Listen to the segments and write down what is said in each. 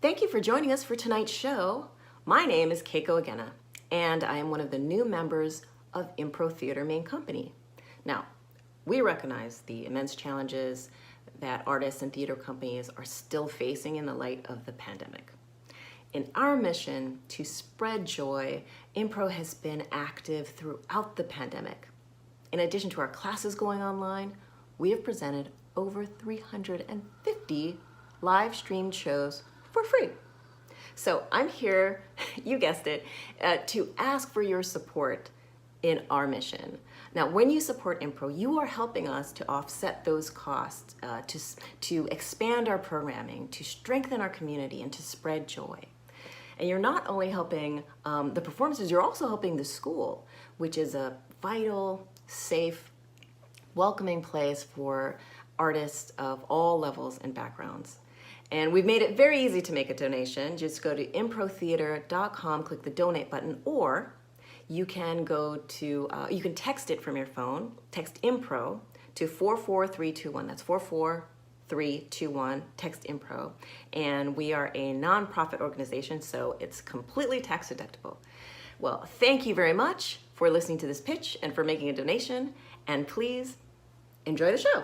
Thank you for joining us for tonight's show. My name is Keiko Agena, and I am one of the new members of Impro Theater Main Company. Now, we recognize the immense challenges that artists and theater companies are still facing in the light of the pandemic. In our mission to spread joy, Impro has been active throughout the pandemic. In addition to our classes going online, we have presented over 350 live streamed shows for free. So I'm here, you guessed it, to ask for your support in our mission. Now, when you support Impro, you are helping us to offset those costs, to expand our programming, to strengthen our community, and to spread joy. And you're not only helping the performances, you're also helping the school, which is a vital, safe, welcoming place for artists of all levels and backgrounds. And we've made it very easy to make a donation. Just go to improtheater.com, click the donate button, or you can go to, you can text it from your phone, text Impro to 44321. That's 44321, text Impro. And we are a nonprofit organization, so it's completely tax deductible. Well, thank you very much for listening to this pitch and for making a donation. And please enjoy the show.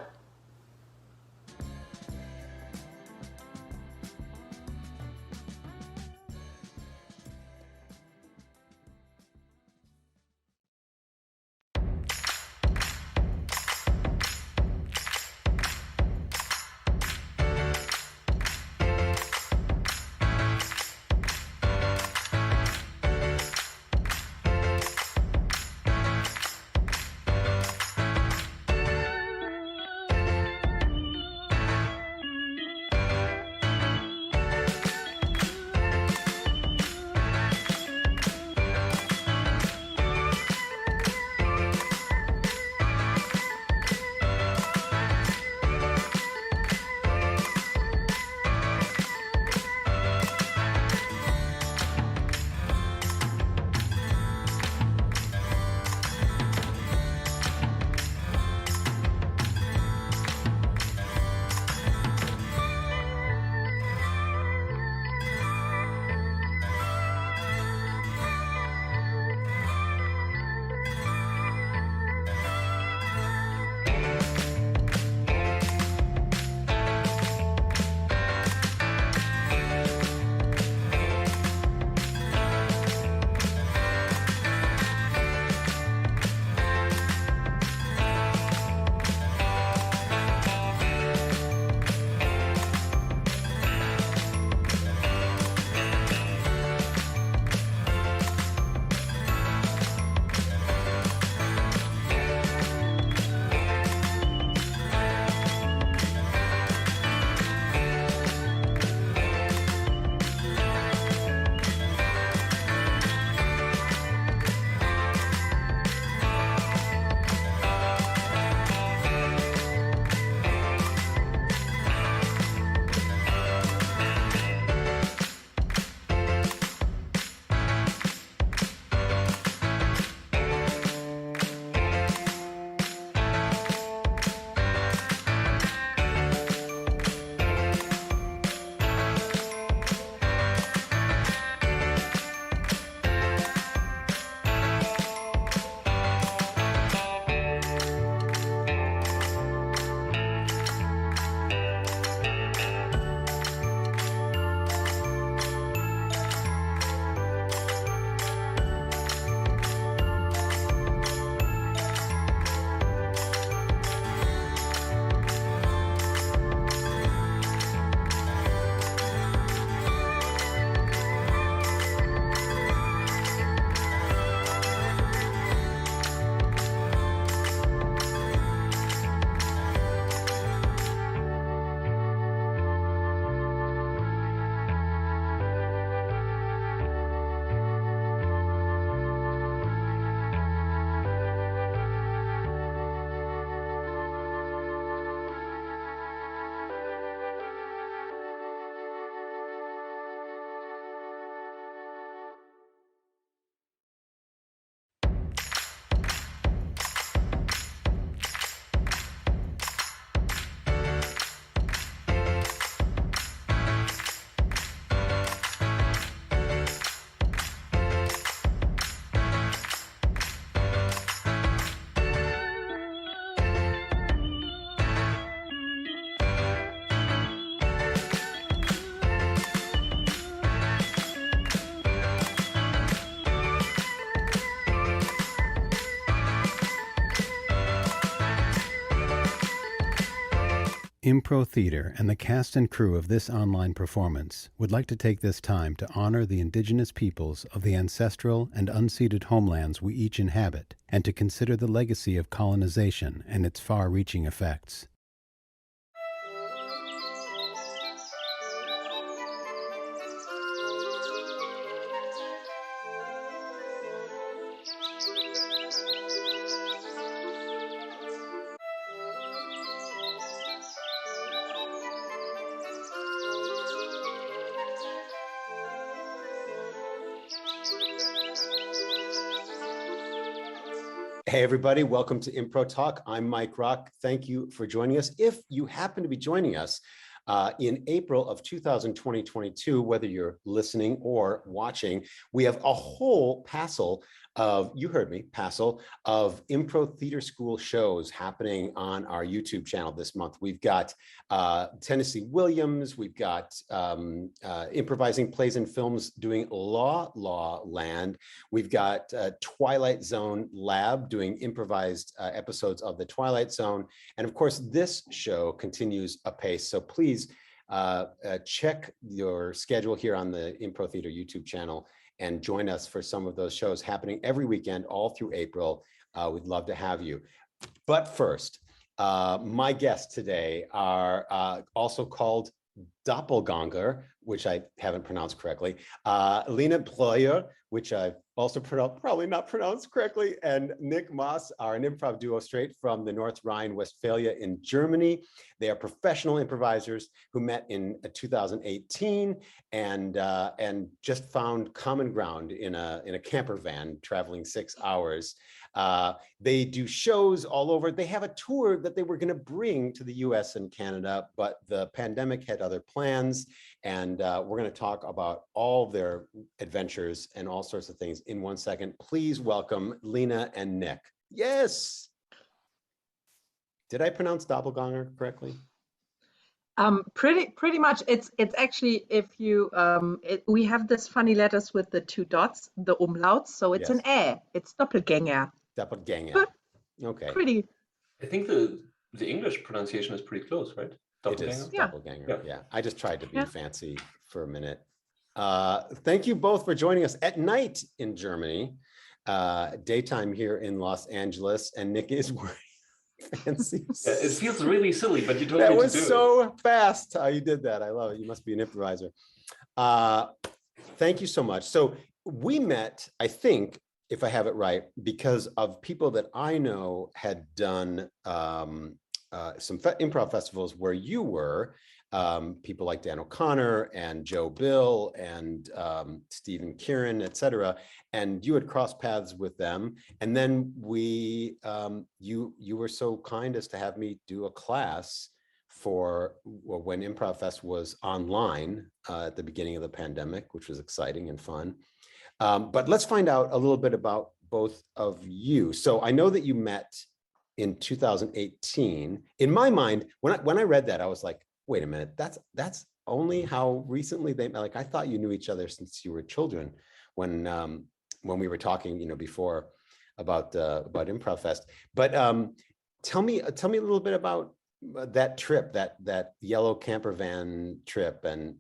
Impro Theater and the cast and crew of this online performance would like to take this time to honor the indigenous peoples of the ancestral and unceded homelands we each inhabit, and to consider the legacy of colonization and its far-reaching effects. Hey, everybody, welcome to Impro Talk. I'm Mike Rock. Thank you for joining us. If you happen to be joining us in April of 2022, whether you're listening or watching, we have a whole passel of, you heard me, passel of Impro Theater School shows happening on our YouTube channel this month. We've got Tennessee Williams, we've got Improvising Plays and Films doing La La Land, we've got Twilight Zone Lab doing improvised episodes of The Twilight Zone, and of course this show continues apace, so please check your schedule here on the Impro Theater YouTube channel and join us for some of those shows happening every weekend all through April. We'd love to have you. But first, my guests today are also called Doppelganger, which I haven't pronounced correctly, Lena Breuer, which I've also probably not pronounced correctly, and Nick Maaß are an improv duo straight from the North Rhine-Westphalia in Germany. They are professional improvisers who met in 2018 and just found common ground in a camper van traveling 6 hours. They do shows all over. They have a tour that they were going to bring to the US and Canada, but the pandemic had other plans. And we're going to talk about all of their adventures and all sorts of things in 1 second. Please welcome Lena and Nick. Yes. Did I pronounce doppelganger correctly? Pretty much. It's actually, if you we have this funny letters with the two dots, the umlauts, so it's an it's doppelganger. Doppelganger. But okay. Pretty. I think the English pronunciation is pretty close, right? It is doppelganger. Yeah. I just tried to be fancy for a minute. Thank you both for joining us at night in Germany, daytime here in Los Angeles, and Nick is wearing fancy. Yeah, it feels really silly, but you don't. That was so fast how you did that. I love it. You must be an improviser. Thank you so much. So we met, I think, if I have it right, because of people that I know had done some improv festivals where you were, people like Dan O'Connor and Joe Bill and Stephen Kieran, et cetera, and you had crossed paths with them. And then you were so kind as to have me do a class for when Improv Fest was online at the beginning of the pandemic, which was exciting and fun. But let's find out a little bit about both of you. So I know that you met in 2018. In my mind, when I read that, I was like, wait a minute, that's only how recently they met. Like, I thought you knew each other since you were children when we were talking, before about Improv Fest. But tell me a little bit about that trip, that yellow camper van trip and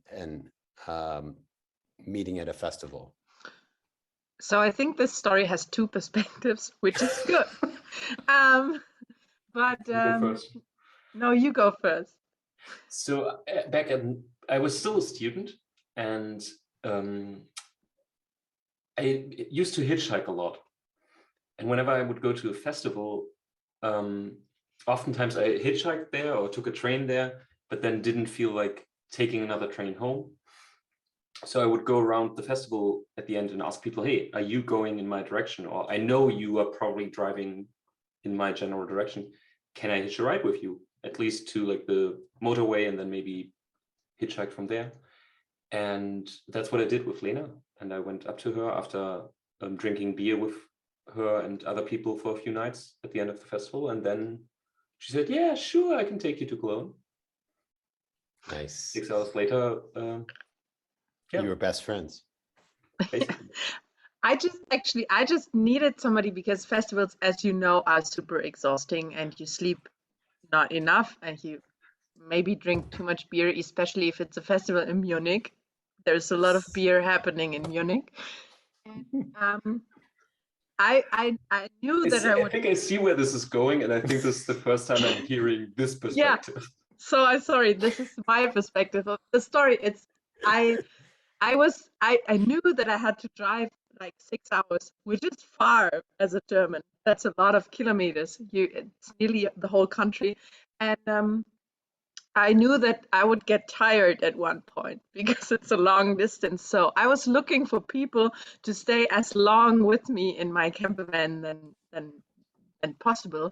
meeting at a festival. So I think this story has two perspectives, which is good. No, you go first. So I was still a student, and I used to hitchhike a lot. And whenever I would go to a festival, oftentimes I hitchhiked there or took a train there, but then didn't feel like taking another train home. So I would go around the festival at the end and ask people, hey, are you going in my direction? Or I know you are probably driving in my general direction. Can I hitch a ride with you? At least to like the motorway and then maybe hitchhike from there. And that's what I did with Lena. And I went up to her after drinking beer with her and other people for a few nights at the end of the festival. And then she said, yeah, sure, I can take you to Cologne. Nice. 6 hours later, you were best friends. I just needed somebody, because festivals, as you know, are super exhausting and you sleep not enough and you maybe drink too much beer, especially if it's a festival in Munich. There's a lot of beer happening in Munich. And, I knew that I I would. think I see where this is going, and I think this is the first time I'm hearing this Yeah. perspective. So I'm sorry. This is my perspective of the story. I knew that I had to drive like 6 hours, which is far as a German. That's a lot of kilometers. It's nearly the whole country, and I knew that I would get tired at one point because it's a long distance. So I was looking for people to stay as long with me in my camper van than possible.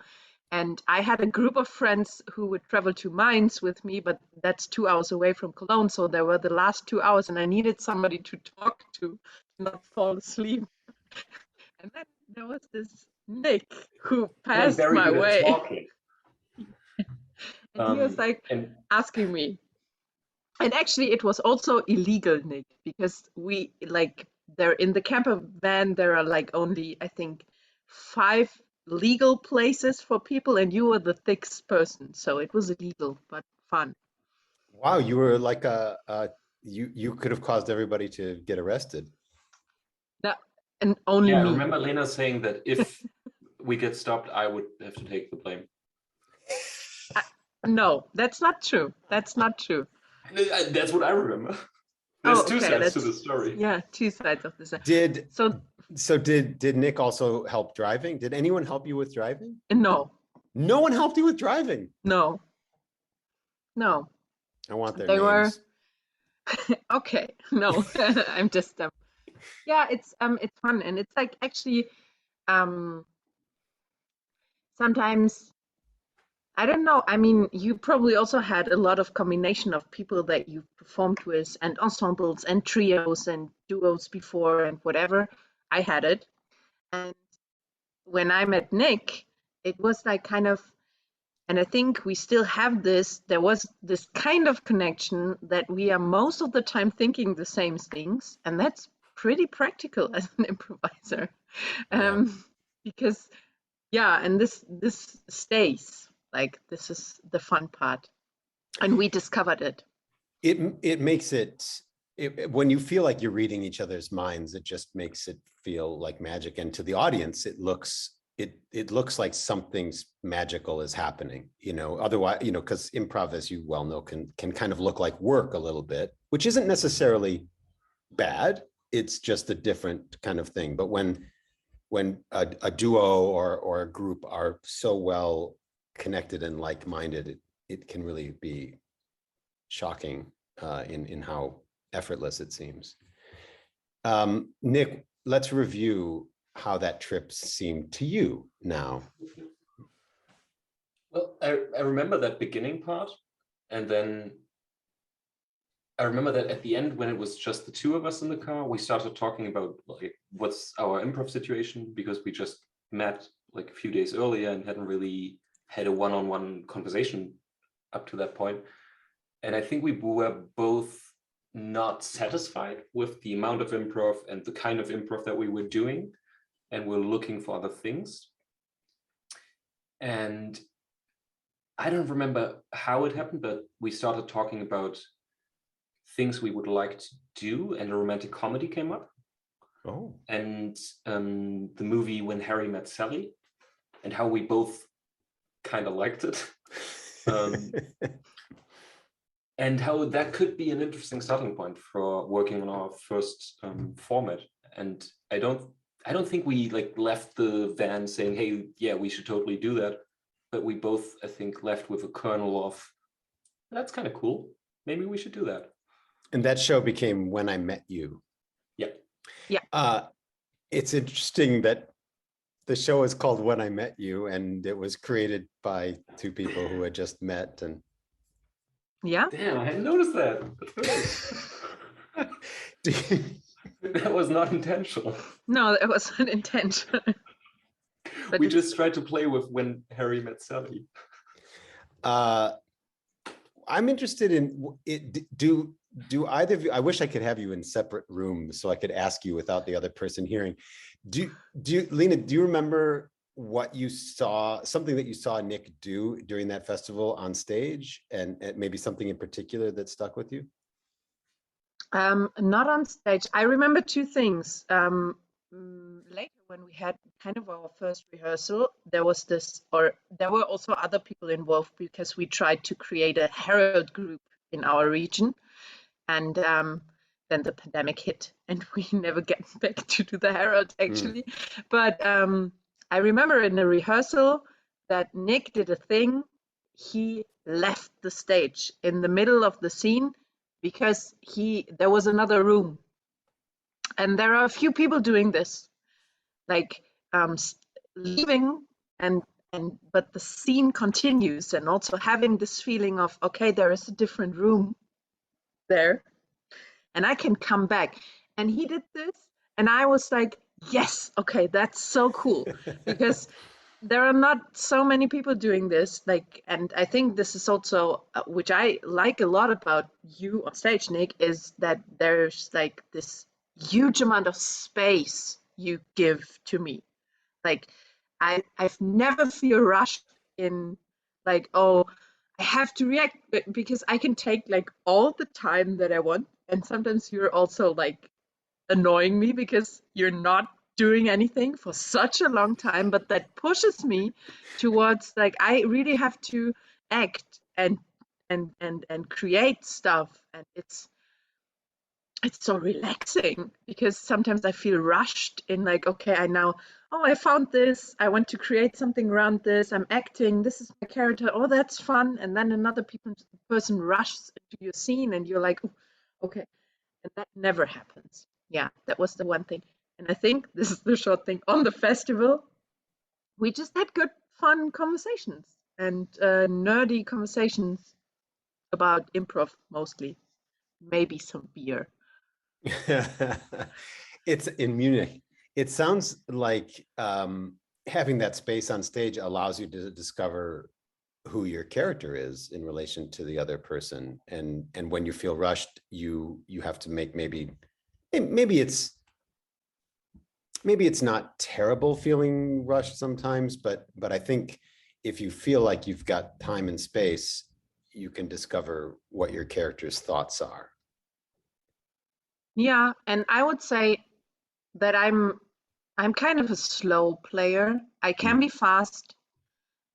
And I had a group of friends who would travel to Mainz with me, but that's 2 hours away from Cologne. So there were the last 2 hours, and I needed somebody to talk to not fall asleep. And then there was this Nick who I'm passed very my good at way. talking. And he was like And asking me. And actually, it was also illegal, Nick, because they're in the camper van, there are like only, I think, 5 legal places for people, and you were the 6th person. So it was illegal, but fun. Wow, you were like you could have caused everybody to get arrested. And only yeah, I me. remember Lena saying that if we get stopped, I would have to take the blame. No, that's not true. That's not true. That's what I remember. There's two sides to the story. Yeah, 2 sides of this. Did Nick also help driving? Did anyone help you with driving? No. No one helped you with driving. No. I want their They names. were okay. No, I'm just yeah, it's fun, and it's like actually sometimes I don't know. I mean, you probably also had a lot of combination of people that you performed with, and ensembles and trios and duos before and whatever. I had it, and when I met Nick, it was like kind of, and I think we still have this. There was this kind of connection that we are most of the time thinking the same things, and that's pretty practical as an improviser, Yeah. because yeah, and this stays. Like this is the fun part, and we discovered it. It makes it when you feel like you're reading each other's minds, it just makes it feel like magic. And to the audience, it looks like something's magical is happening, otherwise, because improv, as you well know, can kind of look like work a little bit, which isn't necessarily bad. It's just a different kind of thing. But when a duo or a group are so well connected and like-minded, it can really be shocking in how effortless it seems. Nick, let's review how that trip seemed to you now. Well, I remember that beginning part, and then I remember that at the end, when it was just the 2 of us in the car, we started talking about like what's our improv situation, because we just met like a few days earlier and hadn't really had a one-on-one conversation up to that point. And I think we were both not satisfied with the amount of improv and the kind of improv that we were doing, and we're looking for other things. And I don't remember how it happened, but we started talking about things we would like to do, and a romantic comedy came up. Oh. And the movie When Harry Met Sally, and how we both kind of liked it. And how that could be an interesting starting point for working on our first format. And I don't think we like left the van saying, hey, yeah, we should totally do that. But we both, I think, left with a kernel of, that's kind of cool. Maybe we should do that. And that show became When I Met You. Yeah. Yeah. It's interesting that the show is called When I Met You, and it was created by 2 people who had just met. And yeah. Damn, I hadn't noticed that. That was not intentional. No, that wasn't intentional. We just tried to play with When Harry Met Sally. I'm interested in it. Do either of you, I wish I could have you in separate rooms so I could ask you without the other person hearing. Lena, do you remember what you saw, something that you saw Nick do during that festival on stage, and maybe something in particular that stuck with you? Not on stage. I remember two things. Later, when we had kind of our first rehearsal, there was this, or there were also other people involved because we tried to create a herald group in our region, and then the pandemic hit, and we never get back to do the herald actually. But I remember in the rehearsal that Nick did a thing. He left the stage in the middle of the scene because there was another room, and there are a few people doing this, like leaving and but the scene continues, and also having this feeling of, okay, there is a different room there and I can come back. And he did this, and I was like, yes, okay, that's so cool, because there are not so many people doing this, like, and I think this is also which I like a lot about you on stage, Nick, is that there's like this huge amount of space you give to me. Like, I've never feel rushed in, like, oh, I have to react, because I can take like all the time that I want, and sometimes you're also like annoying me because you're not doing anything for such a long time, but that pushes me towards, like, I really have to act and create stuff, and it's so relaxing, because sometimes I feel rushed in, like, okay, I found this, I want to create something around this, I'm acting, this is my character, oh, that's fun, and then another person rushes into your scene and you're like, "Ooh, okay," and that never happens. Yeah, that was the one thing. And I think this is the short thing. On the festival, we just had good, fun conversations, and nerdy conversations about improv mostly. Maybe some beer. It's in Munich. It sounds like having that space on stage allows you to discover who your character is in relation to the other person. And when you feel rushed, you have to make maybe it's not terrible feeling rushed sometimes, but I think if you feel like you've got time and space, you can discover what your character's thoughts are. Yeah, and I would say that I'm kind of a slow player. I can be fast,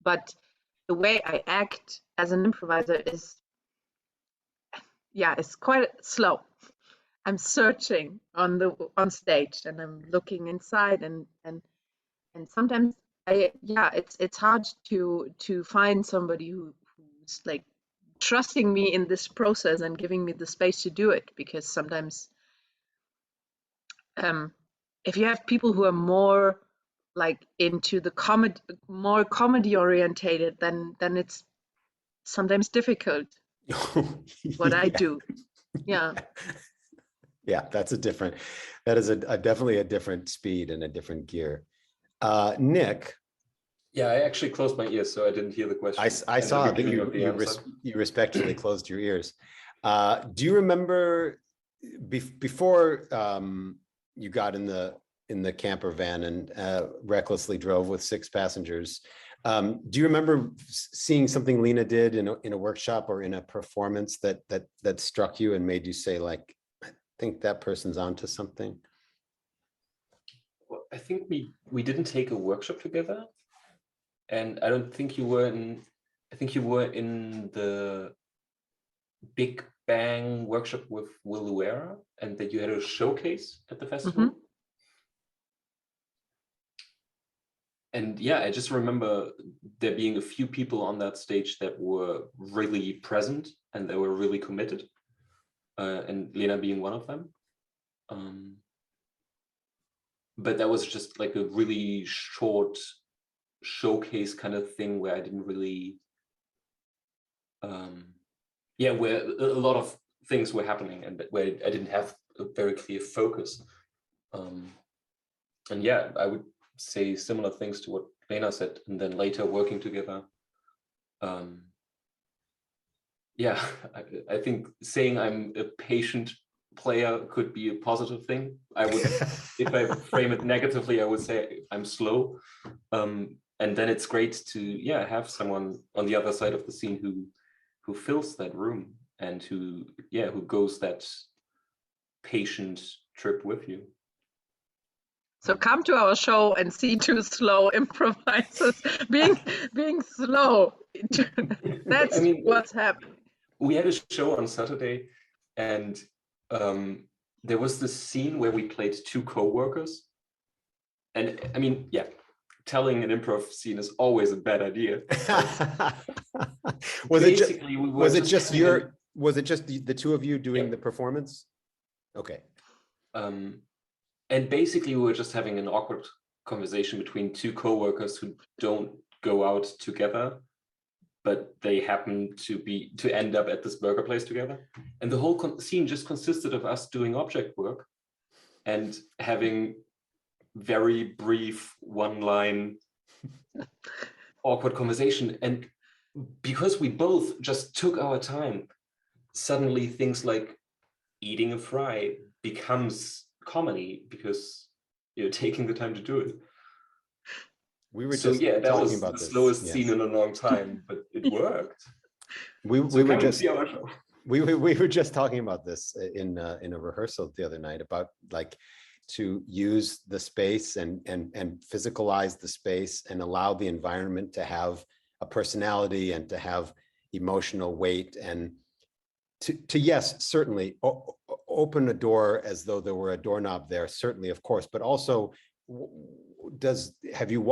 but the way I act as an improviser is, yeah, it's quite slow. I'm searching on stage, and I'm looking inside, and sometimes it's hard to find somebody who's like trusting me in this process and giving me the space to do it, because sometimes if you have people who are more like into the comedy orientated, then it's sometimes difficult what I do. Yeah. Yeah, that is definitely a different speed and a different gear. Nick. Yeah, I actually closed my ears, so I didn't hear the question. I saw that you respectfully closed your ears. Do you remember before you got in the camper van and recklessly drove with 6 passengers? Do you remember seeing something Lena did in a workshop or in a performance that struck you and made you say, like, I think that person's onto something? Well, I think we didn't take a workshop together, and I don't think you were in. I think you were in the Big Bang workshop with Breuer, and that you had a showcase at the festival. Mm-hmm. And yeah, I just remember there being a few people on that stage that were really present and they were really committed, and Lena being one of them. But that was just like a really short showcase kind of thing where I didn't really, where a lot of things were happening and where I didn't have a very clear focus. And yeah, I would say similar things to what Lena said, and then later working together. I think saying I'm a patient player could be a positive thing. I would, if I frame it negatively, I would say I'm slow. And then it's great to have someone on the other side of the scene who fills that room and who goes that patient trip with you. So come to our show and see two slow improvisers being slow. That's what's happening. We had a show on Saturday, and there was this scene where we played two co-workers. And I mean, telling an improv scene is always a bad idea. Was it just the two of you doing the performance? Okay. And basically we were just having an awkward conversation between two co-workers who don't go out together, but they happen to end up at this burger place together. And the whole scene just consisted of us doing object work and having very brief one-line awkward conversation. And because we both just took our time, suddenly things like eating a fry becomes comedy because you're taking the time to do it. We were just that talking was about the this. slowest scene in a long time, but it worked. We were just talking about this in a rehearsal the other night about like to use the space and physicalize the space and allow the environment to have a personality and to have emotional weight and to yes, certainly open a door as though there were a doorknob there, certainly, of course, but also have you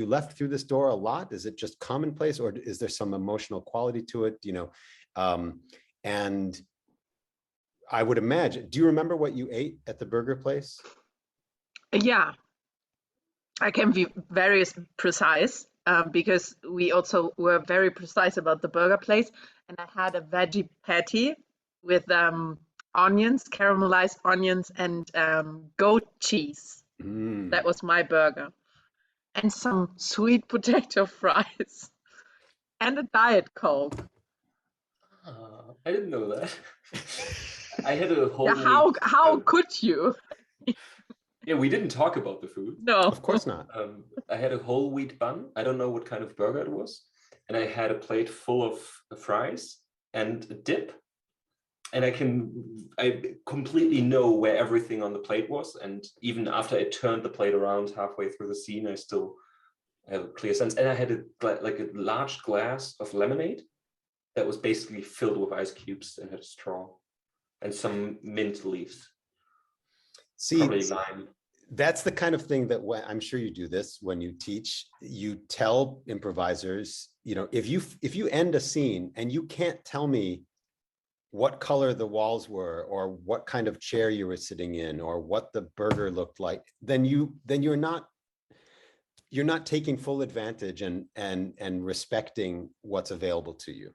left through this door a lot? Is it just commonplace, or is there some emotional quality to it? And I would imagine, do you remember what you ate at the burger place? Yeah, I can be very precise because we also were very precise about the burger place. And I had a veggie patty with onions, caramelized onions, and goat cheese. That was my burger. And some sweet potato fries. And a Diet Coke. I didn't know that. I had a whole how could you? Yeah, we didn't talk about the food. No. Of course not. I had a whole wheat bun. I don't know what kind of burger it was. And I had a plate full of fries and a dip. And I completely know where everything on the plate was. And even after I turned the plate around halfway through the scene, I still have a clear sense. And I had a large glass of lemonade that was basically filled with ice cubes and had a straw and some mint leaves. See, that's the kind of thing that I'm sure you do this when you teach. You tell improvisers, if you end a scene and you can't tell me what color the walls were or what kind of chair you were sitting in or what the burger looked like, then you're not taking full advantage and respecting what's available to you.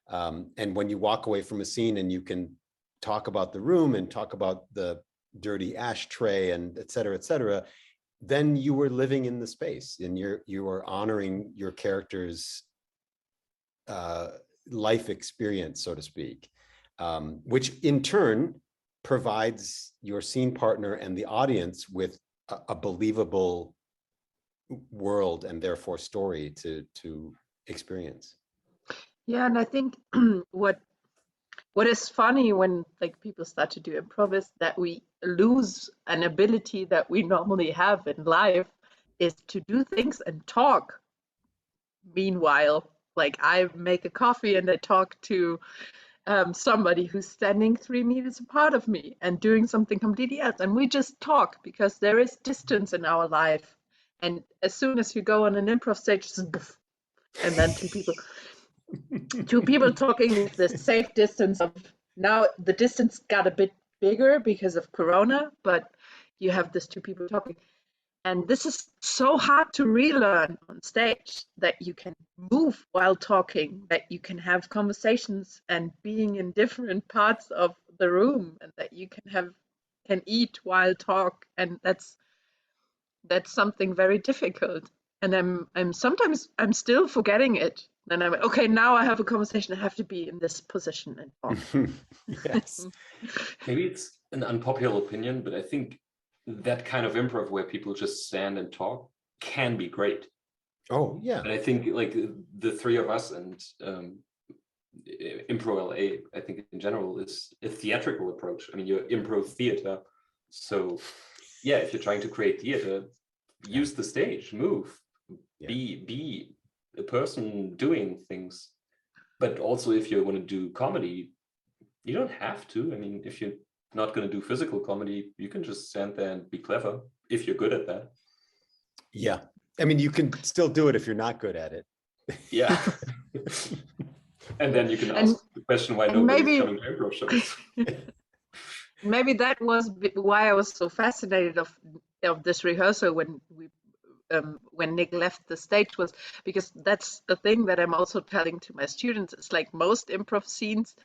And when you walk away from a scene and you can talk about the room and talk about the dirty ashtray and et cetera, then you were living in the space and you were honoring your character's life experience, so to speak, which in turn provides your scene partner and the audience with a believable world and therefore story to experience. Yeah, and I think what is funny when people start to do improv is that we lose an ability that we normally have in life, is to do things and talk. Meanwhile, I make a coffee and I talk to somebody who's standing 3 meters apart of me and doing something completely else, and we just talk because there is distance in our life. And as soon as you go on an improv stage, and then two people talking with the safe distance of, now the distance got a bit bigger because of Corona, but you have these two people talking. And this is so hard to relearn on stage, that you can move while talking, that you can have conversations and being in different parts of the room, and that you can eat while talk. And that's something very difficult. And I'm sometimes still forgetting it Then I went, okay, now I have a conversation. I have to be in this position and talk. Yes. Maybe it's an unpopular opinion, but I think that kind of improv where people just stand and talk can be great. Oh, yeah. And I think like the three of us and Impro LA, I think in general is a theatrical approach. I mean, you're improv theater. So yeah, if you're trying to create theater, use the stage, move, be a person doing things. But also if you want to do comedy, you don't have to. I mean, if you're not going to do physical comedy, you can just stand there and be clever if you're good at that. Yeah. I mean, you can still do it if you're not good at it. Yeah. And then you can ask the question why nobody's coming to improv shows. Maybe that was why I was so fascinated of this rehearsal when Nick left the stage, was because that's the thing that I'm also telling to my students. It's like most improv scenes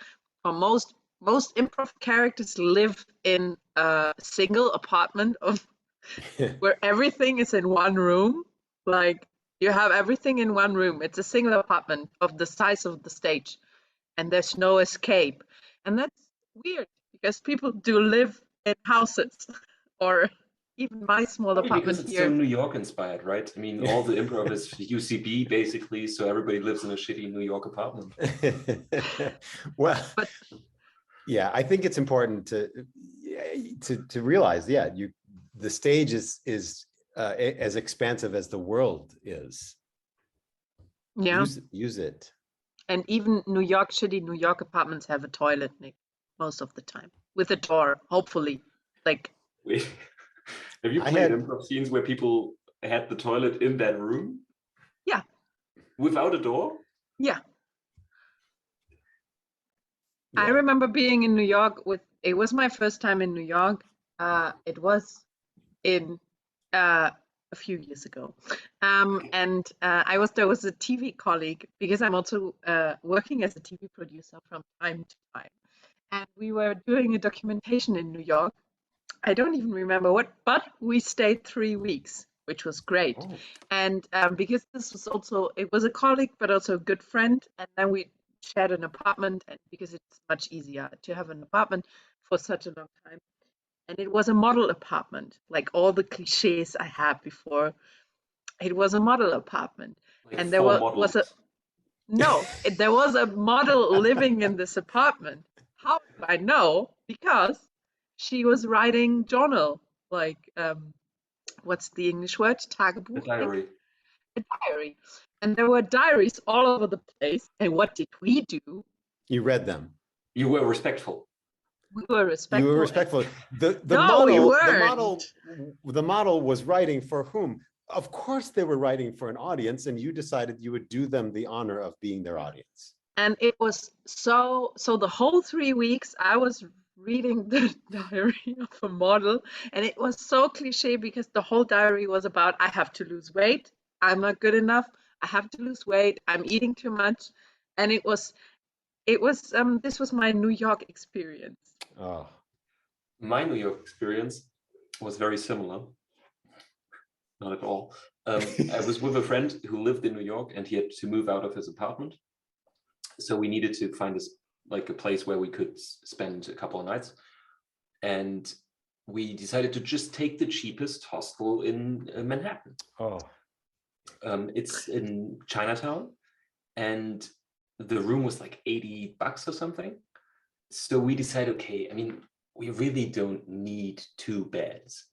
or most improv characters live in a single apartment where everything is in one room. Like you have everything in one room. It's a single apartment of the size of the stage, and there's no escape. And that's weird because people do live in houses, or even my small apartment because it's here. so New York inspired, right? I mean, all the improv is UCB basically, so everybody lives in a shitty New York apartment. Well, yeah, I think it's important to realize, the stage is as expansive as the world is. Yeah. Use it. And even shitty New York apartments have a toilet, Nick, most of the time, with a door, hopefully. Like, wait, have you played improv scenes where people had the toilet in that room? Yeah. Without a door? Yeah. I remember being in New York it was my first time in New York. It was in a few years ago. And there was a TV colleague, because I'm also working as a TV producer from time to time. And we were doing a documentation in New York. I don't even remember what, but we stayed 3 weeks, which was great. Oh. And because it was a colleague, but also a good friend. And then we shared an apartment, and because it's much easier to have an apartment for such a long time. And it was a model apartment, like all the cliches I had before. It was a model apartment. Like and there was a model living in this apartment. How do I know? Because she was writing journal, like, what's the English word? Tagebuch? A diary. A diary. And there were diaries all over the place. And what did we do? You read them. You were respectful. We were respectful. You were respectful. The model was writing for whom? Of course they were writing for an audience, and you decided you would do them the honor of being their audience. And it was so the whole 3 weeks I was reading the diary of a model, and it was so cliche because the whole diary was about, I have to lose weight, I'm not good enough, I have to lose weight, I'm eating too much. And this was my New York experience. Oh. My New York experience was very similar. Not at all. I was with a friend who lived in New York, and he had to move out of his apartment. So we needed to find a place where we could spend a couple of nights. And we decided to just take the cheapest hostel in Manhattan. Oh. It's in Chinatown, and the room was like $80 or something. So we decided, okay, I mean, we really don't need 2 beds.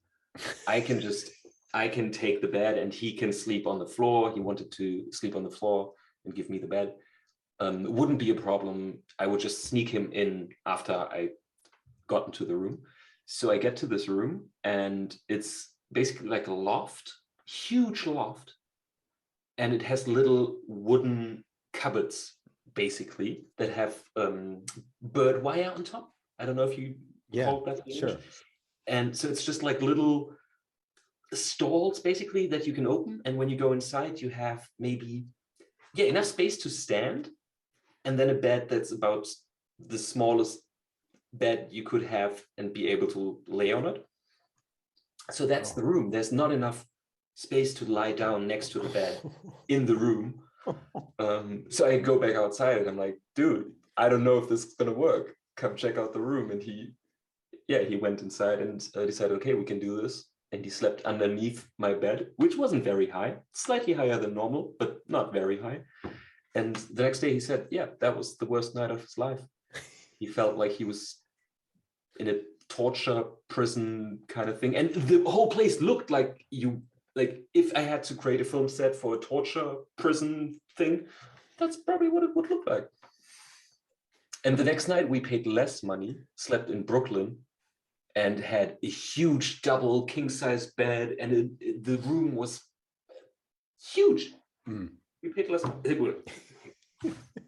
I can take the bed and he can sleep on the floor. He wanted to sleep on the floor and give me the bed. It wouldn't be a problem. I would just sneak him in after I got into the room. So I get to this room, and it's basically like a loft, huge loft. And it has little wooden cupboards, basically, that have bird wire on top. I don't know if you call that in English. Sure. And so it's just like little stalls, basically, that you can open. And when you go inside, you have maybe enough space to stand, and then a bed that's about the smallest bed you could have and be able to lay on it. So that's the room. There's not enough space to lie down next to the bed in the room. So I go back outside and I'm like, dude, I don't know if this is gonna work. Come check out the room. And he went inside and decided, okay, we can do this. And he slept underneath my bed, which wasn't very high, slightly higher than normal, but not very high. And the next day he said, yeah, that was the worst night of his life. He felt like he was in a torture prison kind of thing. And the whole place looked like if I had to create a film set for a torture prison thing, that's probably what it would look like. And the next night we paid less money, slept in Brooklyn, and had a huge double king-size bed, and the room was huge. We paid less money.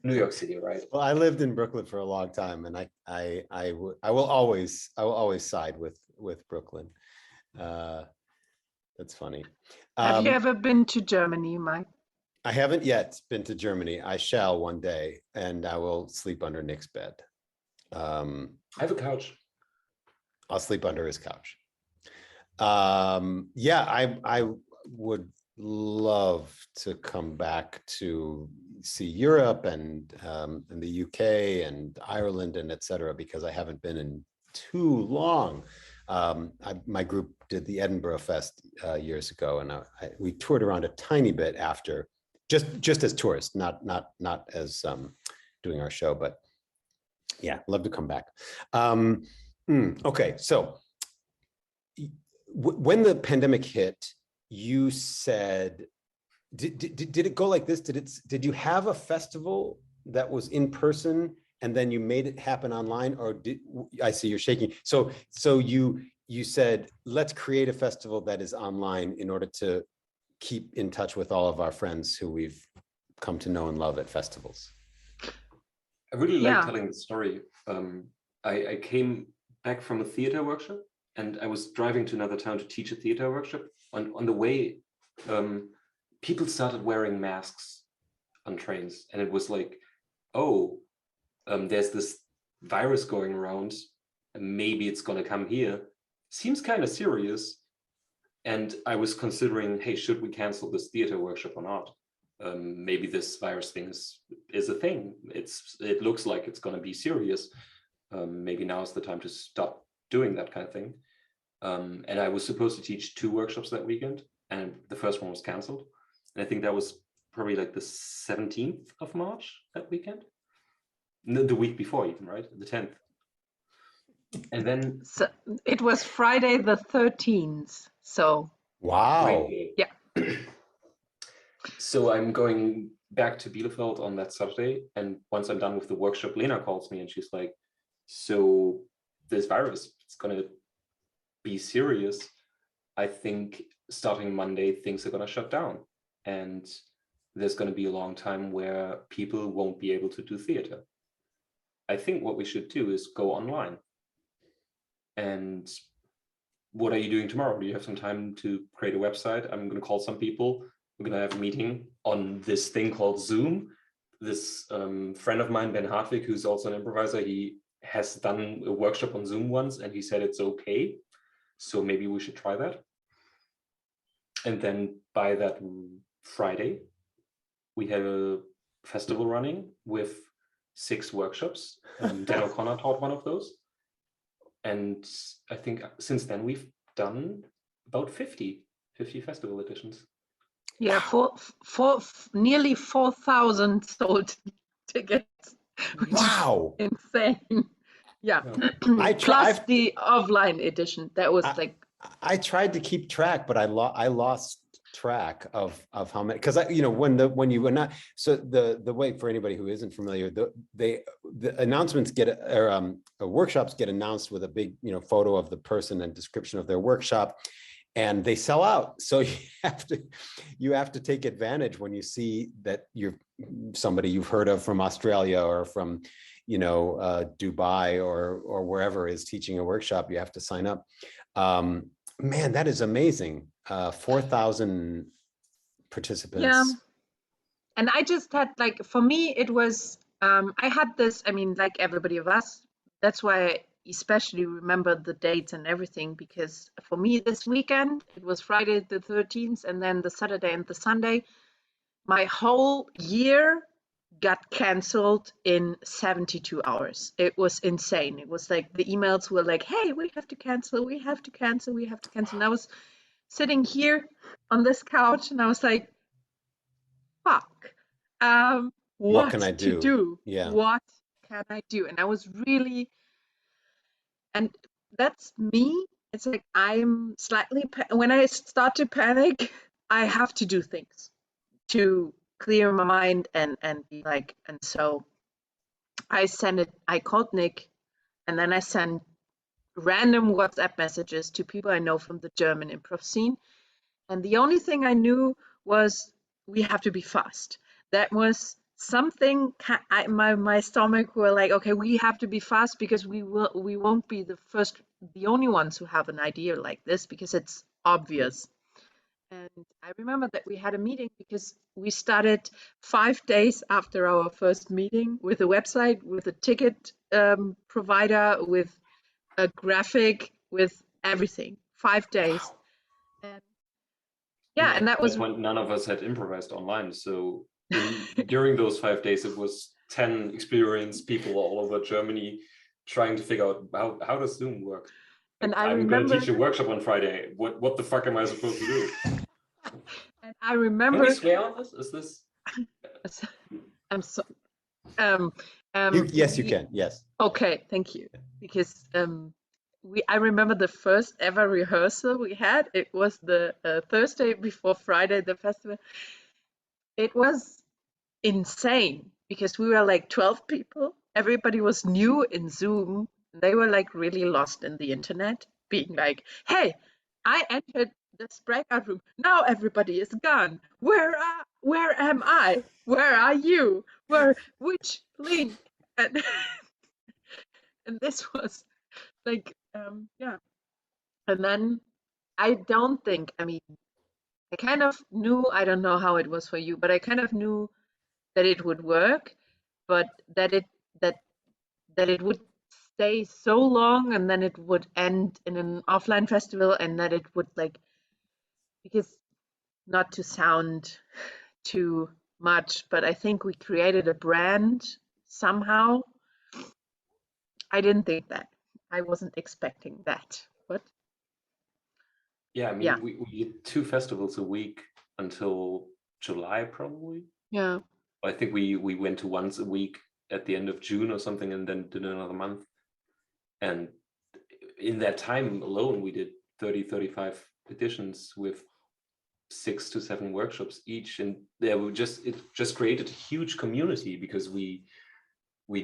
New York City, right? Well, I lived in Brooklyn for a long time, and I will always side with Brooklyn. That's funny. Have you ever been to Germany, Mike? I haven't yet been to Germany. I shall one day, and I will sleep under Nick's bed. I have a couch. I'll sleep under his couch. Yeah, I would love to come back to see Europe and the UK and Ireland and etc., because I haven't been in too long. My group did the Edinburgh Fest years ago, and we toured around a tiny bit after, just as tourists, not as doing our show, but yeah, love to come back. Okay, so when the pandemic hit, you said, did it go like this? Did you have a festival that was in person and then you made it happen online, or I see you're shaking. So you said, let's create a festival that is online in order to keep in touch with all of our friends who we've come to know and love at festivals. I really like telling the story. I came back from a theater workshop, and I was driving to another town to teach a theater workshop. On the way, people started wearing masks on trains, and it was like, oh, there's this virus going around, and maybe it's going to come here. Seems kind of serious. And I was considering, hey, should we cancel this theater workshop or not? Maybe this virus thing is a thing. It looks like it's going to be serious. Maybe now is the time to stop doing that kind of thing. And I was supposed to teach 2 workshops that weekend, and the first one was canceled. And I think that was probably like the 17th of March that weekend. The week before even, right? The 10th. And then So it was Friday the 13th. So wow. Yeah. So I'm going back to Bielefeld on that Saturday, and once I'm done with the workshop, Lena calls me and she's like, so this virus, it's gonna be serious. I think starting Monday, things are gonna shut down, and there's gonna be a long time where people won't be able to do theater. I think what we should do is go online. And what are you doing tomorrow? Do you have some time to create a website? I'm going to call some people. We're going to have a meeting on this thing called Zoom. This friend of mine, Ben Hartwig, who's also an improviser, he has done a workshop on Zoom once, and he said it's okay. So maybe we should try that. And then by that Friday, we have a festival running with 6 workshops. Dan O'Connor taught one of those. And I think since then we've done about 50 festival editions. Yeah, nearly 4,000 sold tickets. Which Wow. is insane. Yeah. Plus Plus the offline edition. That was I tried to keep track, but I lost track of how many, because when you were not, so the way, for anybody who isn't familiar, the announcements workshops get announced with a big photo of the person and description of their workshop, and they sell out. So you have to take advantage when you see that you're somebody you've heard of from Australia or from Dubai or wherever is teaching a workshop. You have to sign up. Man, that is amazing. 4,000 participants. Yeah. And I just had, for me, it was, I had this, like everybody of us, that's why I especially remember the dates and everything, because for me this weekend, it was Friday the 13th, and then the Saturday and the Sunday my whole year got canceled in 72 hours. It was insane. It was like the emails were like, hey, we have to cancel, we have to cancel, we have to cancel. And I was sitting here on this couch and I was like, fuck, what can I to do? do? Yeah. What can I do? And I was really, and that's me. It's like I'm slightly, when I start to panic, I have to do things to clear my mind and be like, and so I called Nick, and then I sent random WhatsApp messages to people I know from the German improv scene. And the only thing I knew was we have to be fast. That was something my stomach were like, okay, we have to be fast because we won't be the only ones who have an idea like this because it's obvious. And I remember that we had a meeting because we started 5 days after our first meeting with a website, with a ticket provider, with a graphic, with everything. 5 days. And yeah, and that At was that point, none of us had improvised online. So during those 5 days, it was 10 experienced people all over Germany trying to figure out how does Zoom work. and Like, I I'm going to remember teach a workshop on Friday. What the fuck am I supposed to do? and I Can remember we swear on this? Is this? I'm so Yes, you can. Yes. okay, thank you. Because I remember the first ever rehearsal we had. It was the Thursday before Friday, the festival. It was insane because we were like 12 people. Everybody was new in Zoom. They were like really lost in the internet, being like, hey, I entered this breakout room. Now everybody is gone. Where am I? Where are you? Which link? And, and this was like, yeah. And then I don't think, I mean, I kind of knew, I don't know how it was for you, but I kind of knew that it would work, but that it would stay so long and then it would end in an offline festival and that it would like, because not to sound too much, but I think we created a brand somehow. I didn't think that. I wasn't expecting that, but Yeah, I mean, yeah. we did 2 festivals a week until July, probably. Yeah. I think we went to once a week at the end of June or something, and then did another month. And in that time alone, we did 35 editions with 6 to 7 workshops each, and it just created a huge community because we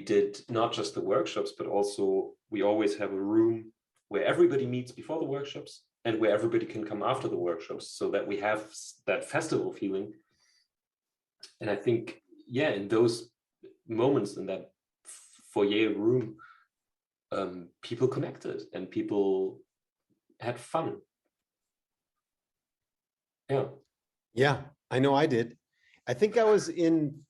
did not just the workshops, but also we always have a room where everybody meets before the workshops and where everybody can come after the workshops, so that we have that festival feeling. And I think, yeah, in those moments in that foyer room, people connected and people had fun. Yeah. Yeah, I know I did. I think I was in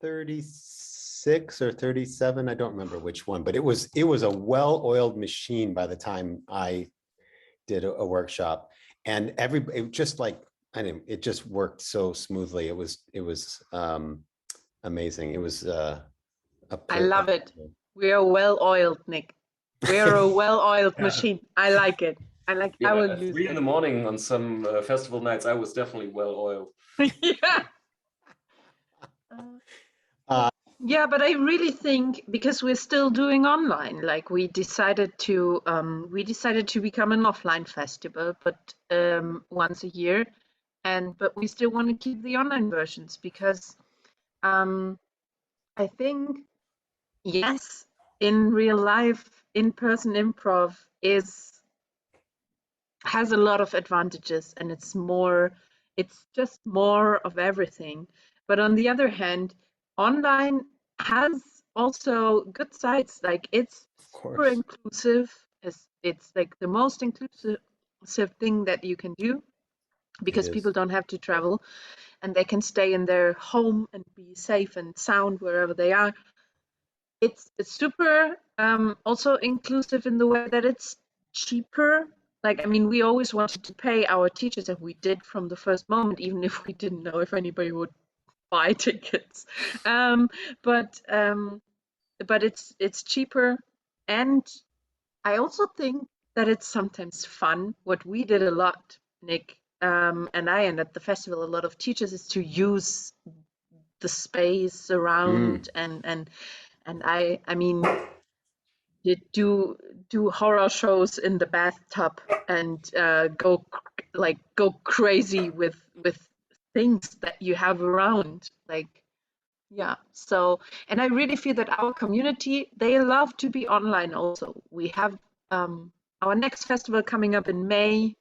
36 or 37. I don't remember which one, but it was a well-oiled machine by the time I did a workshop, and it just like, I mean, it just worked so smoothly. It was amazing. It was I love it. We are well-oiled, Nick. We are a well-oiled machine. I like it. Yeah, I will at use 3 in it. the morning on some festival nights, I was definitely well oiled. Yeah. Yeah, but I really think because we're still doing online, like we decided to become an offline festival, but once a year, but we still want to keep the online versions because I think yes, in real life, in-person improv has a lot of advantages and it's just more of everything. But on the other hand, online has also good sides, like it's super inclusive. It's like the most inclusive thing that you can do because people don't have to travel and they can stay in their home and be safe and sound wherever they are. It's super also inclusive in the way that it's cheaper Like, I mean, we always wanted to pay our teachers, and we did from the first moment, even if we didn't know if anybody would buy tickets. But it's cheaper, and I also think that it's sometimes fun. What we did a lot, Nick, and I, and at the festival, a lot of teachers, is to use the space around, and I mean, you do horror shows in the bathtub and go crazy with things that you have around, like. Yeah, so, and I really feel that our community, they love to be online also. We have our next festival coming up in May,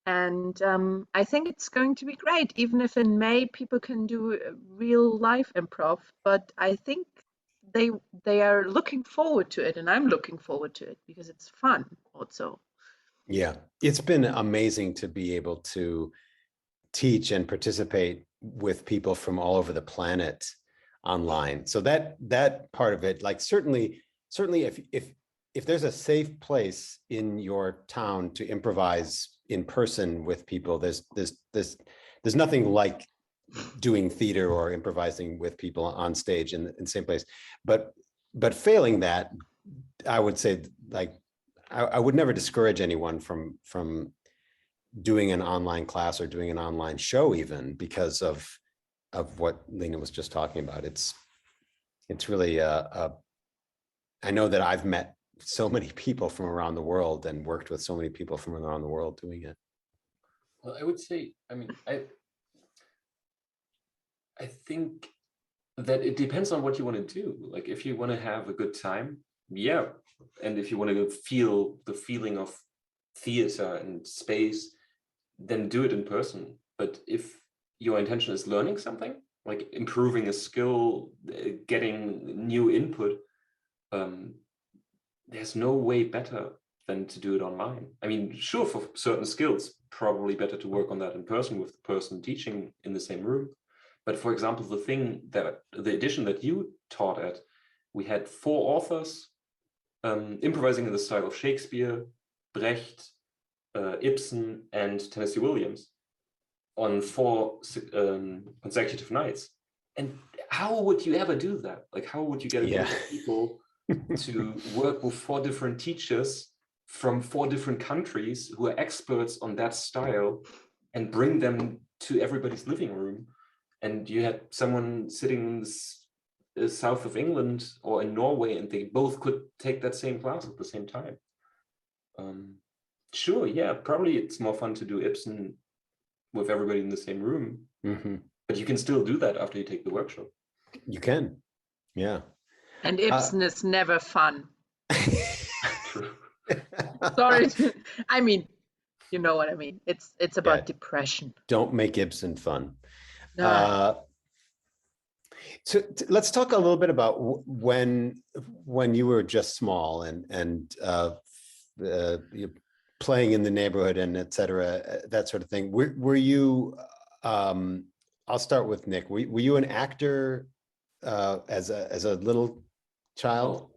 and I think it's going to be great, even if in May people can do real life improv. But I think they are looking forward to it, and I'm looking forward to it because it's fun also. Yeah, it's been amazing to be able to teach and participate with people from all over the planet online. So that part of it, like certainly if there's a safe place in your town to improvise in person with people, there's nothing like doing theater or improvising with people on stage in the same place. But failing that, I would say, like, I would never discourage anyone from doing an online class or doing an online show, even because of what Lena was just talking about. It's really I know that I've met so many people from around the world and worked with so many people from around the world doing it. Well, I would say, I mean, I think that it depends on what you want to do. Like, if you want to have a good time, yeah, and if you want to feel the feeling of theater and space, then do it in person. But if your intention is learning something, like improving a skill, getting new input, there's no way better than to do it online. I mean, sure, for certain skills, probably better to work on that in person with the person teaching in the same room. But for example, the edition that you taught at, we had 4 authors improvising in the style of Shakespeare, Brecht, Ibsen, and Tennessee Williams on 4 consecutive nights. And how would you ever do that? Like, how would you get a group of people to work with 4 different teachers from 4 different countries who are experts on that style and bring them to everybody's living room? And you had someone sitting in the south of England or in Norway, and they both could take that same class at the same time. Sure, yeah, probably it's more fun to do Ibsen with everybody in the same room, but you can still do that after you take the workshop. You can, yeah. And Ibsen is never fun. True. Sorry, I mean, you know what I mean. It's about depression. Don't make Ibsen fun. No. So let's talk a little bit about when you were just small and you playing in the neighborhood and et cetera, that sort of thing. Were you, I'll start with Nick. Were you an actor as a little child?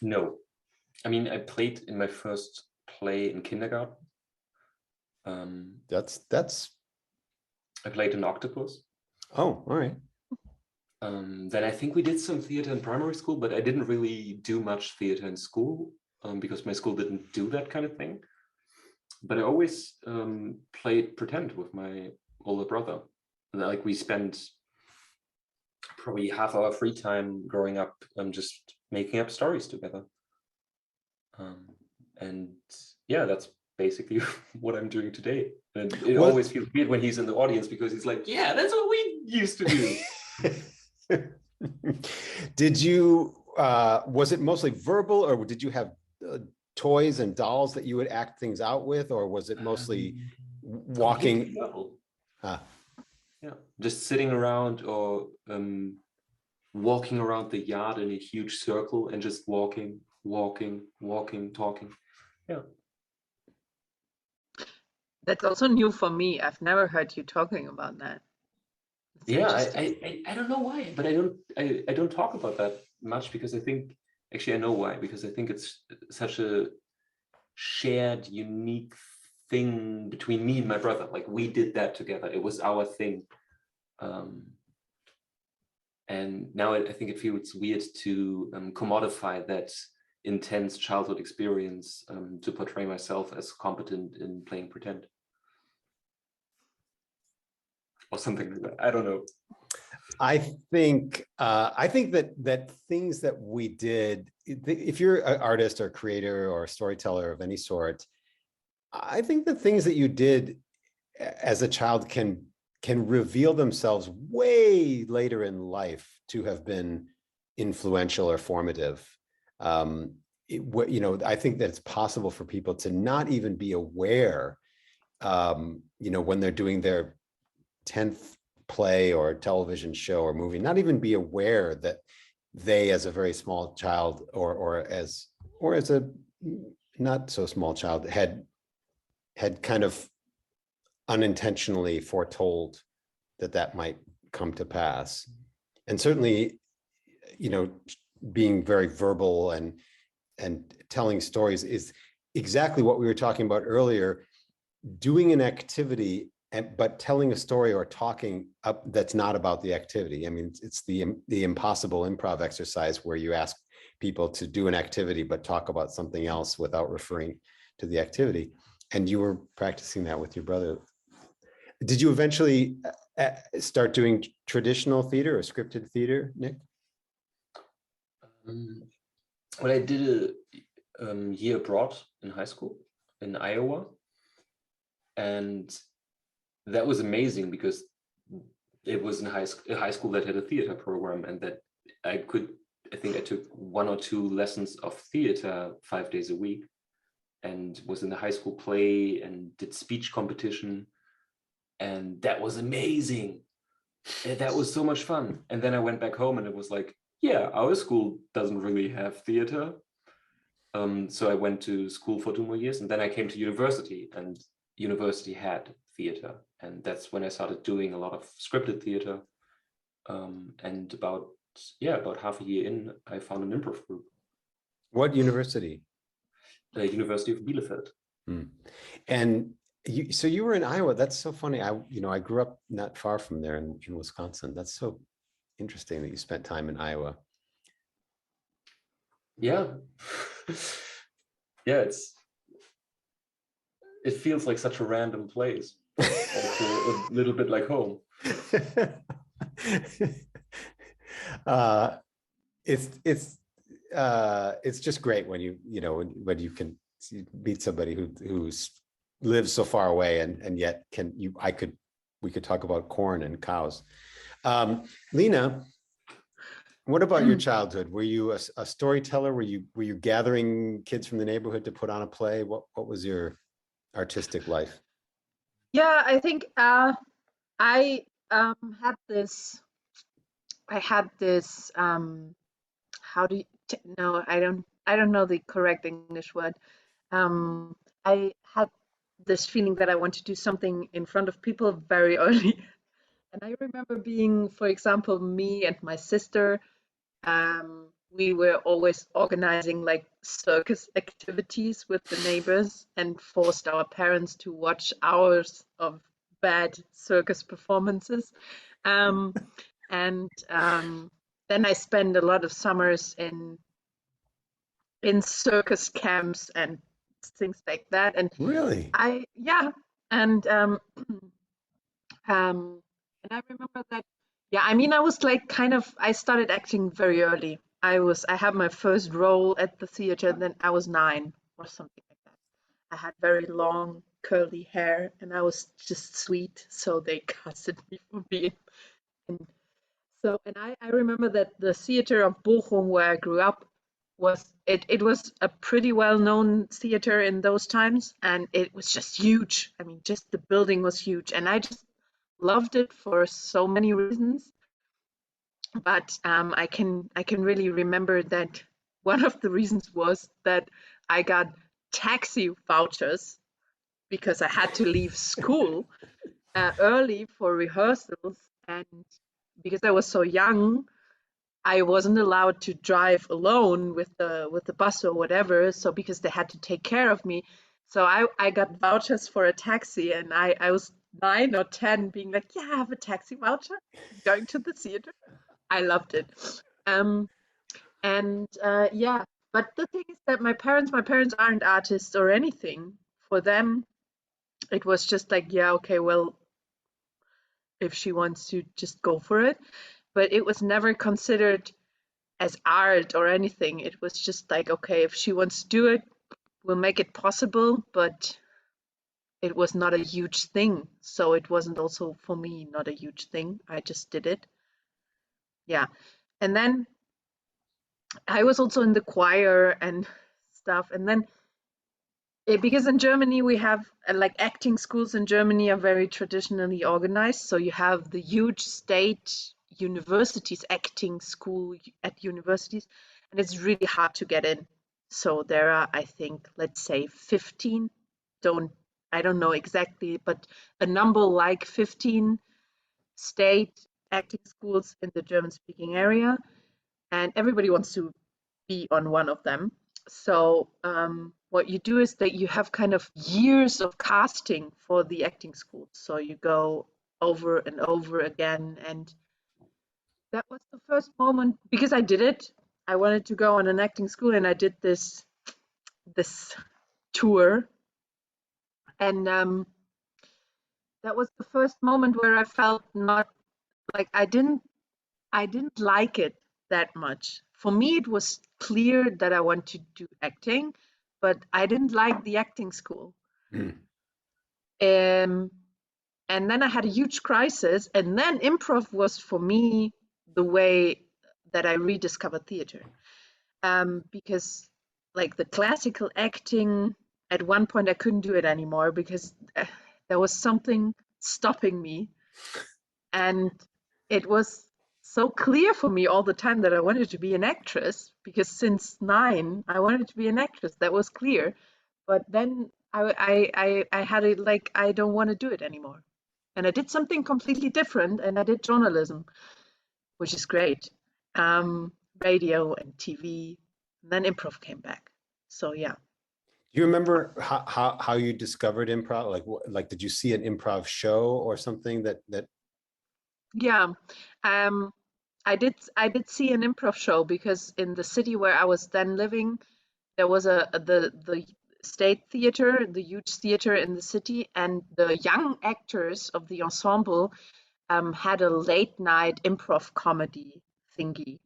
No. I mean, I played in my first play in kindergarten. I played an octopus. Oh, all right. Then I think we did some theater in primary school, but I didn't really do much theater in school because my school didn't do that kind of thing. But I always played pretend with my older brother. Like, we spent probably half our free time growing up just making up stories together. And yeah, that's basically what I'm doing today. And it always feels weird when he's in the audience because he's like, yeah, that's what we used to do. Did you, was it mostly verbal, or did you have toys and dolls that you would act things out with, or was it mostly walking? Yeah, just sitting around or walking around the yard in a huge circle and just walking, talking. Yeah. That's also new for me. I've never heard you talking about that. That's I don't know why, but I don't talk about that much because I think, actually I know why, because I think it's such a shared, unique thing between me and my brother. Like we did that together. It was our thing. And now I think it feels weird to commodify that intense childhood experience to portray myself as competent in playing pretend. Or something like that. I don't know. I think that things that we did, if you're an artist or creator or a storyteller of any sort, I think the things that you did as a child can reveal themselves way later in life to have been influential or formative. I think that it's possible for people to not even be aware, when they're doing their 10th play or television show or movie, not even be aware that they, as a very small child or as a not so small child, had kind of unintentionally foretold that might come to pass. And certainly, being very verbal and telling stories is exactly what we were talking about earlier. Doing an activity but telling a story or talking up that's not about the activity. I mean, it's the impossible improv exercise where you ask people to do an activity but talk about something else without referring to the activity. And you were practicing that with your brother. Did you eventually start doing traditional theater or scripted theater, Nick? Well, I did a year abroad in high school in Iowa, and that was amazing because it was in a high school that had a theater program, and that I think I took 1 or 2 lessons of theater 5 days a week, and was in the high school play and did speech competition. And that was amazing. And that was so much fun. And then I went back home and it was like, yeah, our school doesn't really have theater. So I went to school for 2 more years, and then I came to university, and university had theater. And that's when I started doing a lot of scripted theater. And about half a year in, I found an improv group. What university? The University of Bielefeld. And so you were in Iowa. That's so funny. I grew up not far from there in Wisconsin. That's so interesting that you spent time in Iowa. Yeah. Yeah, it feels like such a random place. Also a little bit like home. It's just great when when you can meet somebody who lives so far away and yet we could talk about corn and cows. Lena, what about your childhood? Were you a storyteller? Were you gathering kids from the neighborhood to put on a play? What was your artistic life? Yeah, I think I had this. How do you? No, I don't know the correct English word. I had this feeling that I want to do something in front of people very early. And I remember being, for example, me and my sister, we were always organizing like circus activities with the neighbors and forced our parents to watch hours of bad circus performances. And then I spent a lot of summers in circus camps and things like that. And Really? And I remember that, I was like I started acting very early. I had my first role at the theater, then I was 9 or something like that. I had very long curly hair and I was just sweet, so they casted me for being. And I remember that the theater of Bochum, where I grew up, was a pretty well-known theater in those times, and it was just huge. I mean, just the building was huge, and I just loved it for so many reasons. But I can really remember that one of the reasons was that I got taxi vouchers because I had to leave school early for rehearsals, and because I was so young, I wasn't allowed to drive alone with the bus or whatever. So because they had to take care of me, so I got vouchers for a taxi, and I was 9 or 10, being like, yeah, I have a taxi voucher, going to the theater. I loved it. Um, yeah, but the thing is that my parents aren't artists or anything. For them, it was just like, yeah, okay, well, if she wants to just go for it. But it was never considered as art or anything. It was just like, okay, if she wants to do it, we'll make it possible, but it was not a huge thing. So it wasn't also for me not a huge thing. I just did it. Yeah. And then I was also in the choir and stuff. And then because in Germany we have like acting schools in Germany are very traditionally organized. So you have the huge state universities, acting school at universities, and it's really hard to get in. So there are, I think, let's say 15, I don't know exactly, but a number like 15 state acting schools in the German speaking area, and everybody wants to be on one of them. So what you do is that you have kind of years of casting for the acting schools. So you go over and over again. And that was the first moment, because I did it. I wanted to go on an acting school, and I did this tour. And that was the first moment where I felt not like I didn't like it that much. For me, it was clear that I want to do acting, but I didn't like the acting school. Mm. And then I had a huge crisis, and then improv was for me the way that I rediscovered theater. Because like the classical acting, at one point I couldn't do it anymore because there was something stopping me. And it was so clear for me all the time that I wanted to be an actress, because since 9 I wanted to be an actress. That was clear. But then I had it like, I don't want to do it anymore. And I did something completely different, and I did journalism, which is great. Radio and TV. And then improv came back. So yeah. Do you remember how you discovered improv? Like did you see an improv show or something that Yeah. I did see an improv show, because in the city where I was then living, there was the state theater, the huge theater in the city, and the young actors of the ensemble had a late night improv comedy thingy.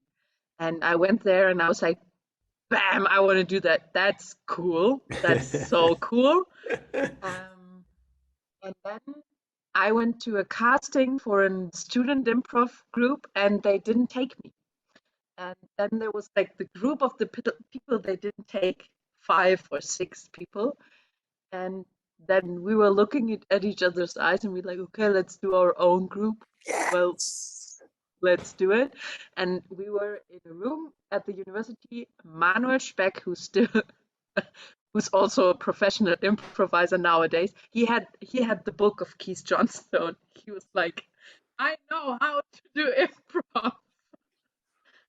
And I went there and I was like, bam, I want to do that. That's cool. That's so cool. And then I went to a casting for a student improv group, and they didn't take me. And then there was like the group of the people they didn't take, 5 or 6 people. And then we were looking at each other's eyes, and we're like, okay, let's do our own group. Well, let's do it. And we were in a room at the university. Manuel Speck, who's also a professional improviser nowadays, he had the book of Keith Johnstone. He was like, I know how to do improv.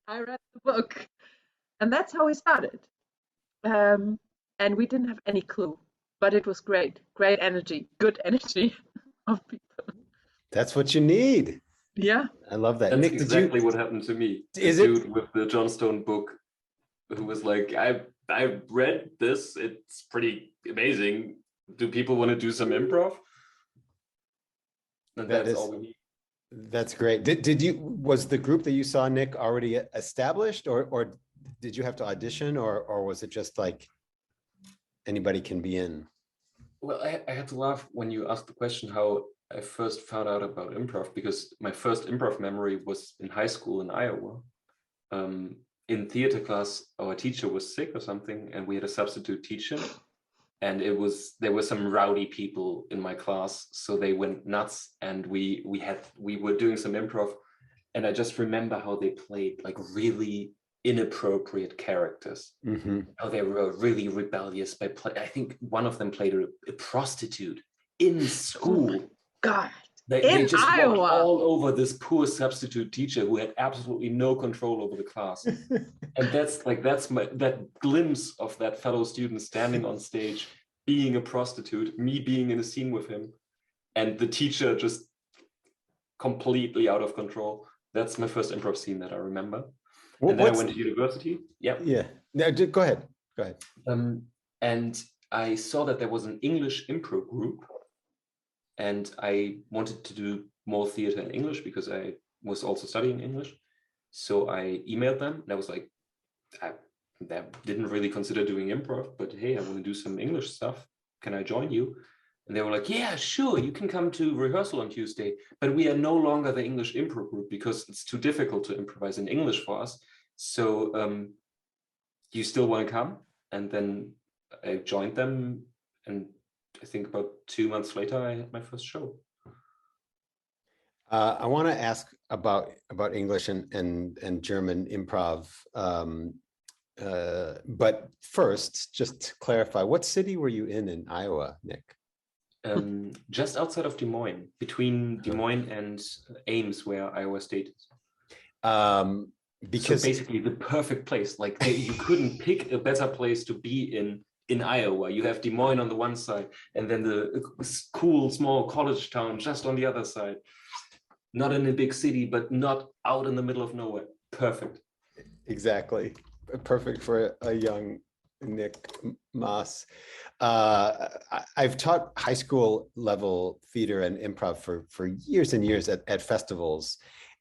I read the book. And that's how we started. And we didn't have any clue, but it was great. Great energy, good energy of people. That's what you need. Yeah. I love that. That's Nick, exactly what happened to me. Is the it? dude with the Johnstone book who was like, I read this, it's pretty amazing. Do people want to do some improv? And that's all we need. That's great. Was the group that you saw, Nick, already established, or did you have to audition, or was it just like anybody can be in? Well, I had to laugh when you asked the question how I first found out about improv, because my first improv memory was in high school in Iowa. In theater class, our teacher was sick or something, and we had a substitute teacher. And there were some rowdy people in my class, so they went nuts, and we were doing some improv, and I just remember how they played like really inappropriate characters. Mm-hmm. How they were really rebellious I think one of them played a prostitute in school. God. They In just walked Iowa. all over this poor substitute teacher who had absolutely no control over the class. And that glimpse of that fellow student standing on stage, being a prostitute, me being in a scene with him, and the teacher just completely out of control. That's my first improv scene that I remember. And then I went to university. Yep. Yeah. No, go ahead. Go ahead. And I saw that there was an English improv group, and I wanted to do more theater in English because I was also studying English. So I emailed them, and I was like, I didn't really consider doing improv, but hey, I want to do some English stuff. Can I join you? And they were like, yeah, sure, you can come to rehearsal on Tuesday, but we are no longer the English improv group because it's too difficult to improvise in English for us. So you still want to come? And then I joined them, and I think about 2 months later, I had my first show. I want to ask about English and German improv. But first, just to clarify, what city were you in Iowa, Nick? Just outside of Des Moines, between Des Moines and Ames, where Iowa State is. Because so basically the perfect place. Like you couldn't pick a better place to be in Iowa. You have Des Moines on the one side, and then the cool small college town just on the other side. Not in a big city, but not out in the middle of nowhere. Perfect. Exactly. Perfect for a young Nick Maaß. I've taught high school level theater and improv for years and years at festivals.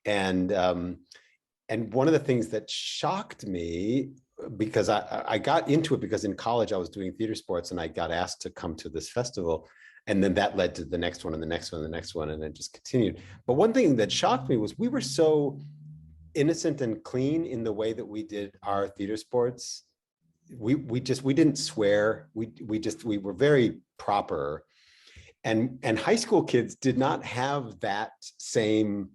And one of the things that shocked me, because I got into it because in college I was doing theater sports and I got asked to come to this festival. And then that led to the next one and the next one and the next one, and it just continued. But one thing that shocked me was we were so innocent and clean in the way that we did our theater sports. We didn't swear. We were very proper. And high school kids did not have that same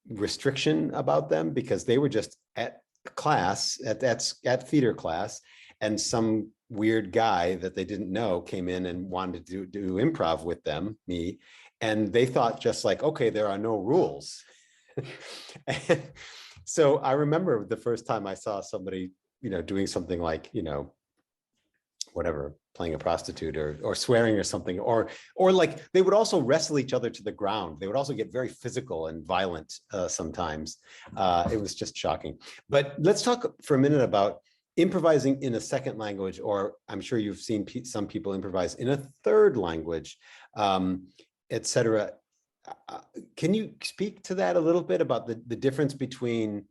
restriction about them, because they were just at class, at theater class, and some weird guy that they didn't know came in and wanted to do improv with them, me, and they thought just like, okay, there are no rules. And so I remember the first time I saw somebody, doing something like, whatever, playing a prostitute or swearing or something, or like they would also wrestle each other to the ground. They would also get very physical and violent sometimes. It was just shocking. But let's talk for a minute about improvising in a second language, or I'm sure you've seen some people improvise in a third language, etc. Can you speak to that a little bit about the difference between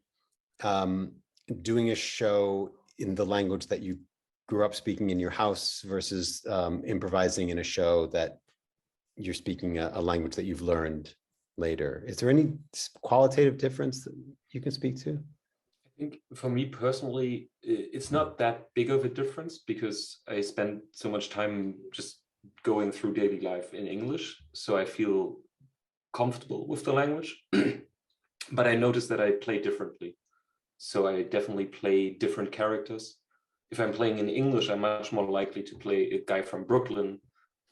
doing a show in the language that you grew up speaking in your house versus improvising in a show that you're speaking a language that you've learned later? Is there any qualitative difference that you can speak to? I think for me personally, it's not that big of a difference because I spend so much time just going through daily life in English. So I feel comfortable with the language, but I notice that I play differently. So I definitely play different characters. If I'm playing in English, I'm much more likely to play a guy from Brooklyn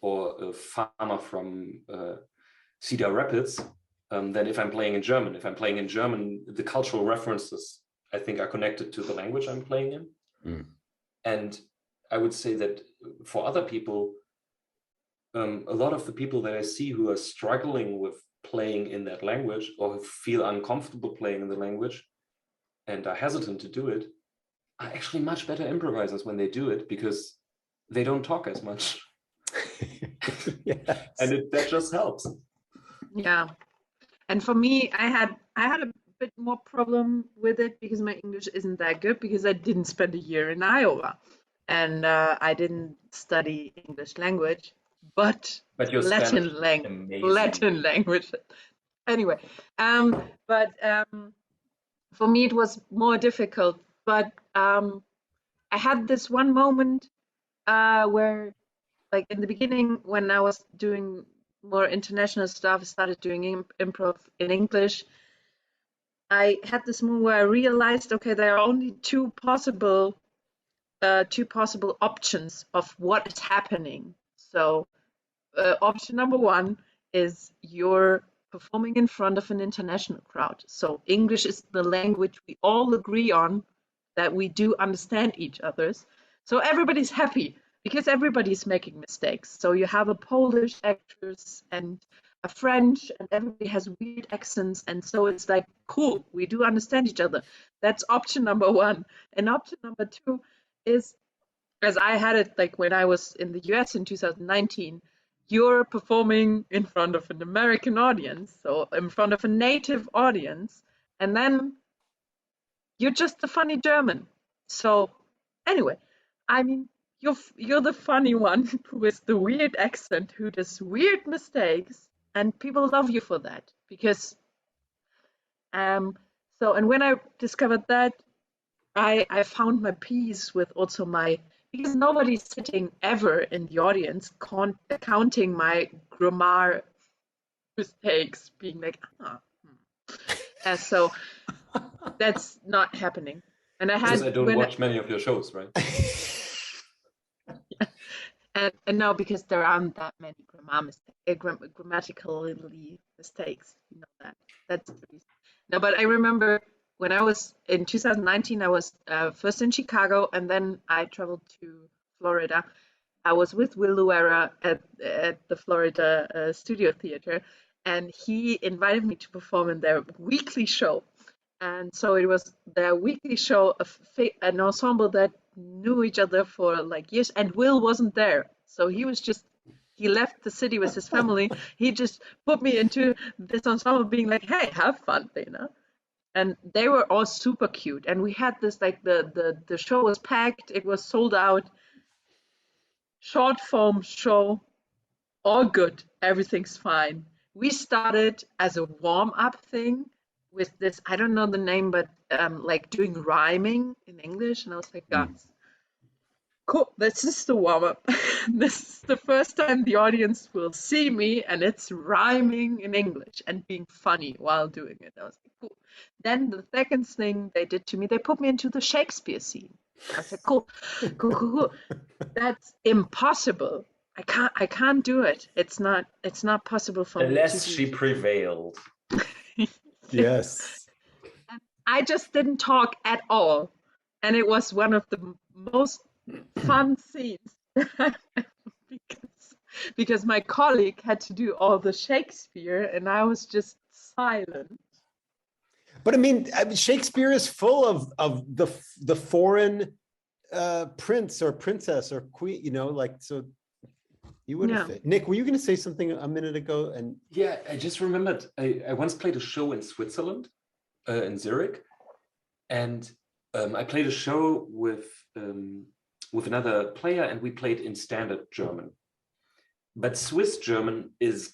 or a farmer from Cedar Rapids than if I'm playing in German. If I'm playing in German, the cultural references, I think, are connected to the language I'm playing in. Mm. And I would say that for other people, a lot of the people that I see who are struggling with playing in that language or who feel uncomfortable playing in the language and are hesitant to do it are actually much better improvisers when they do it because they don't talk as much. Yes. And that just helps. Yeah. And for me, I had a bit more problem with it because my English isn't that good because I didn't spend a year in Iowa and I didn't study English language, but Latin language. Anyway, for me it was more difficult. But I had this one moment where, like in the beginning, when I was doing more international stuff, I started doing improv in English. I had this moment where I realized, okay, there are only two possible options of what is happening. So option number one is you're performing in front of an international crowd. So English is the language we all agree on, that we do understand each other's. So everybody's happy because everybody's making mistakes. So you have a Polish actress and a French, and everybody has weird accents. And so it's like, cool, we do understand each other. That's option number one. And option number two is, as I had it like when I was in the US in 2019, you're performing in front of an American audience, so in front of a native audience, and then you're just a funny German. So anyway, I mean, you're the funny one with the weird accent who does weird mistakes, and people love you for that because and when I discovered that, I found my peace with also my, because nobody's sitting ever in the audience counting my grammar mistakes, being like, so that's not happening. And I had Because I don't watch many of your shows, right? and no, because there aren't that many grammatical mistakes. You know that. That's the reason. No, but I remember when I was in 2019, I was first in Chicago, and then I traveled to Florida. I was with Will Luera at the Florida Studio Theater, and he invited me to perform in their weekly show. And so it was their weekly show of an ensemble that knew each other for like years, and Will wasn't there. So he left the city with his family. He just put me into this ensemble being like, hey, have fun, Lena. And they were all super cute. And we had this, like, the show was packed. It was sold out. Short form show. All good. Everything's fine. We started as a warm-up thing with this, I don't know the name, but like doing rhyming in English. And I was like, guys, cool, this is the warm-up. This is the first time the audience will see me, and it's rhyming in English and being funny while doing it. I was like, cool. Then the second thing they did to me, they put me into the Shakespeare scene. I was like, cool. That's impossible. I can't do it. It's not possible for me Unless to do. she prevailed. Yes. And I just didn't talk at all. And it was one of the most fun scenes because my colleague had to do all the Shakespeare and I was just silent. But I mean, Shakespeare is full of the foreign prince or princess or queen, you know, like, so you would have fit. Nick, were you going to say something a minute ago? And yeah, I just remembered I once played a show in Switzerland, in Zurich, and I played a show with another player, and we played in standard German. But Swiss German is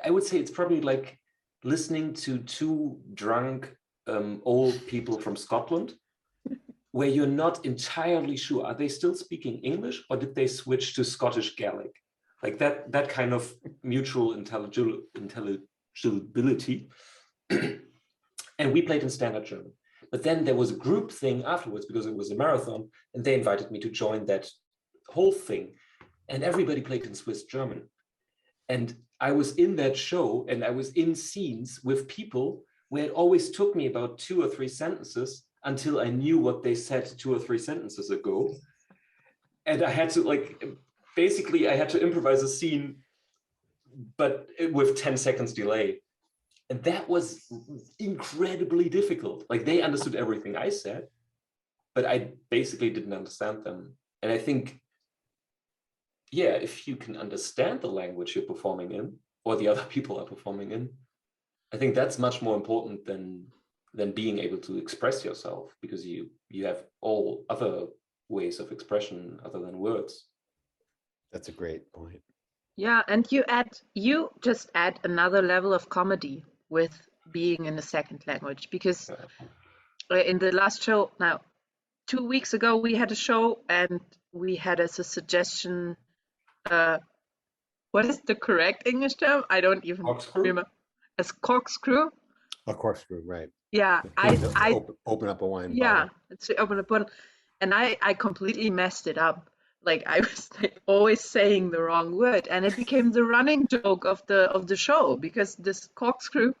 I would say it's probably like listening to two drunk old people from Scotland, where you're not entirely sure, are they still speaking English or did they switch to Scottish Gaelic? Like that kind of mutual intelligibility. And we played in standard German. But then there was a group thing afterwards because it was a marathon, and they invited me to join that whole thing. And everybody played in Swiss German. And I was in that show, and I was in scenes with people where it always took me about 2 or 3 sentences until I knew what they said 2 or 3 sentences ago. And I had to, like, basically I had to improvise a scene, but with 10 seconds delay. And that was incredibly difficult. Like, they understood everything I said, but I basically didn't understand them. And I think, yeah, if you can understand the language you're performing in, or the other people are performing in, I think that's much more important than being able to express yourself, because you have all other ways of expression other than words. that's a great point. Yeah, and you just add another level of comedy with being in a second language, because in the last show, now 2 weeks ago, we had a show and we had as a suggestion, what is the correct English term? I don't even remember. As corkscrew? A corkscrew, right. Yeah, I open up a wine yeah, bottle. it's open a bottle. And I completely messed it up like I was like always saying the wrong word, and it became the running joke of the show because this corkscrew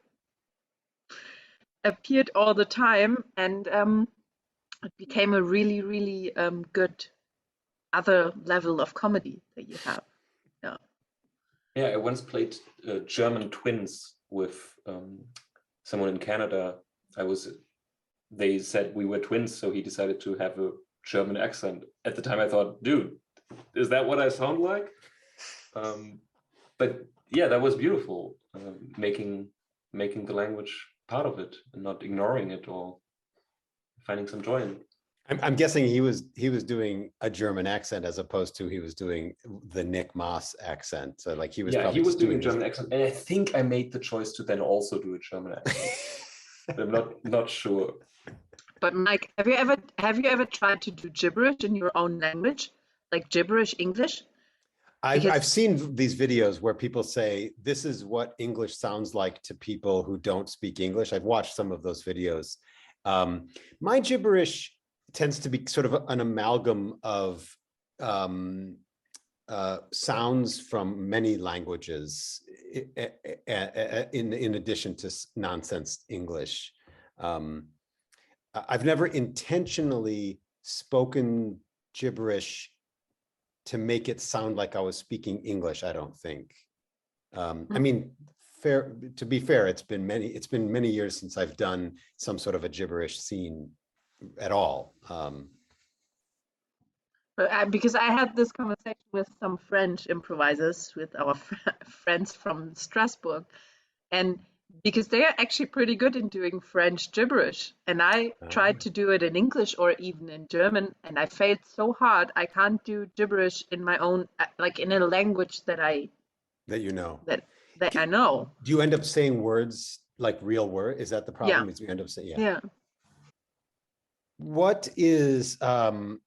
appeared all the time, and it became a really, really good other level of comedy that you have. Yeah. Yeah, I once played German twins with someone in Canada. They said we were twins, so he decided to have a German accent. At the time I thought, dude, is that what I sound like? But yeah, that was beautiful, making the language part of it and not ignoring it or finding some joy in it. I'm guessing he was doing a German accent as opposed to he was doing the Nick Maaß accent. So like he was probably he was just doing a this. German accent, and I think I made the choice to then also do a German accent. But I'm not sure. But Mike, have you ever tried to do gibberish in your own language, like gibberish English? I've seen these videos where people say this is what English sounds like to people who don't speak English. I've watched some of those videos. My gibberish tends to be sort of an amalgam of sounds from many languages in addition to nonsense English. I've never intentionally spoken gibberish to make it sound like I was speaking English, I don't think. I mean, to be fair, it's been many years since I've done some sort of a gibberish scene at all. Because I had this conversation with some French improvisers, with our friends from Strasbourg, and because they are actually pretty good in doing French gibberish, and I tried to do it in English or even in German, and I failed so hard. I can't do gibberish in my own, like in a language that you know. that I know. Do you end up saying words like real words? Is that the problem? Yeah. Is you end up saying, Yeah. What is are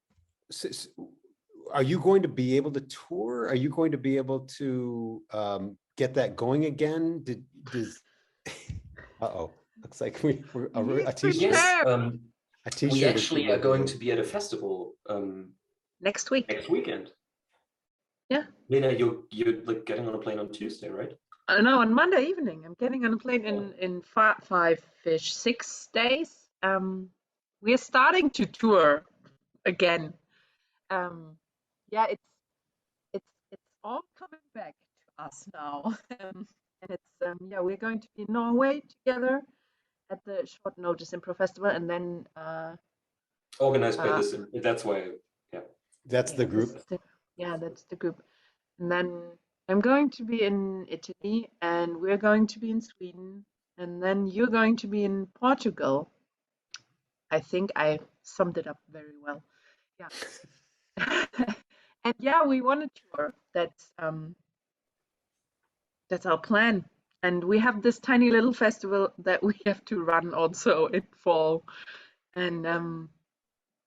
you going to be able to tour? Are you going to be able to get that going again? Uh-oh, looks like we're a t-shirt. Yes, a t-shirt. We actually are going to be at a festival next week. Next weekend. Yeah. Lena, you're like getting on a plane on Tuesday, right? No, on Monday evening. I'm getting on a plane in 6 days. We're starting to tour again. Yeah, it's all coming back to us now. And it's yeah, we're going to be in Norway together at the Short Notice Improv Festival, and then organized by this. That's why. Yeah. That's the group. That's the group. And then I'm going to be in Italy, and we're going to be in Sweden, and then you're going to be in Portugal. I think I summed it up very well. Yeah. And yeah, we want to tour. That's our plan. And we have this tiny little festival that we have to run also in fall. And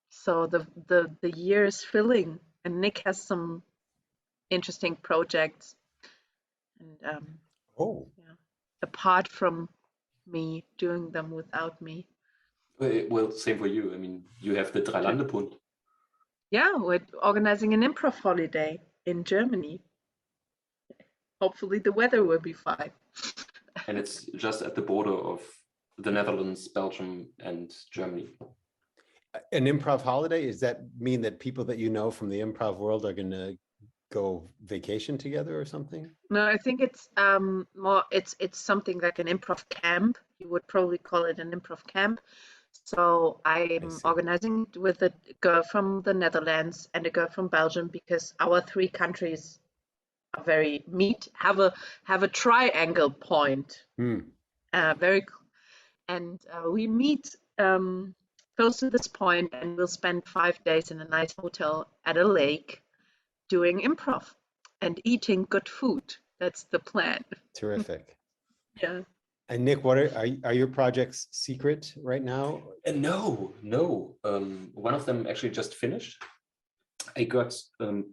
so the year is filling, and Nick has some interesting projects. And yeah, apart from me doing them without me. Well, same for you. I mean, you have the Dreilandebund. Yeah, we're organizing an improv holiday in Germany. Hopefully the weather will be fine. And it's just at the border of the Netherlands, Belgium, and Germany. An improv holiday, does that mean that people that you know from the improv world are going to go vacation together or something? No, I think it's more it's something like an improv camp. You would probably call it an improv camp. So I'm organizing it with a girl from the Netherlands and a girl from Belgium, because our 3 countries are have a triangle point. And we meet close to this point, and we'll spend 5 days in a nice hotel at a lake doing improv and eating good food. That's the plan. Terrific. Yeah. And Nick, what are your projects secret right now? No. One of them actually just finished. I got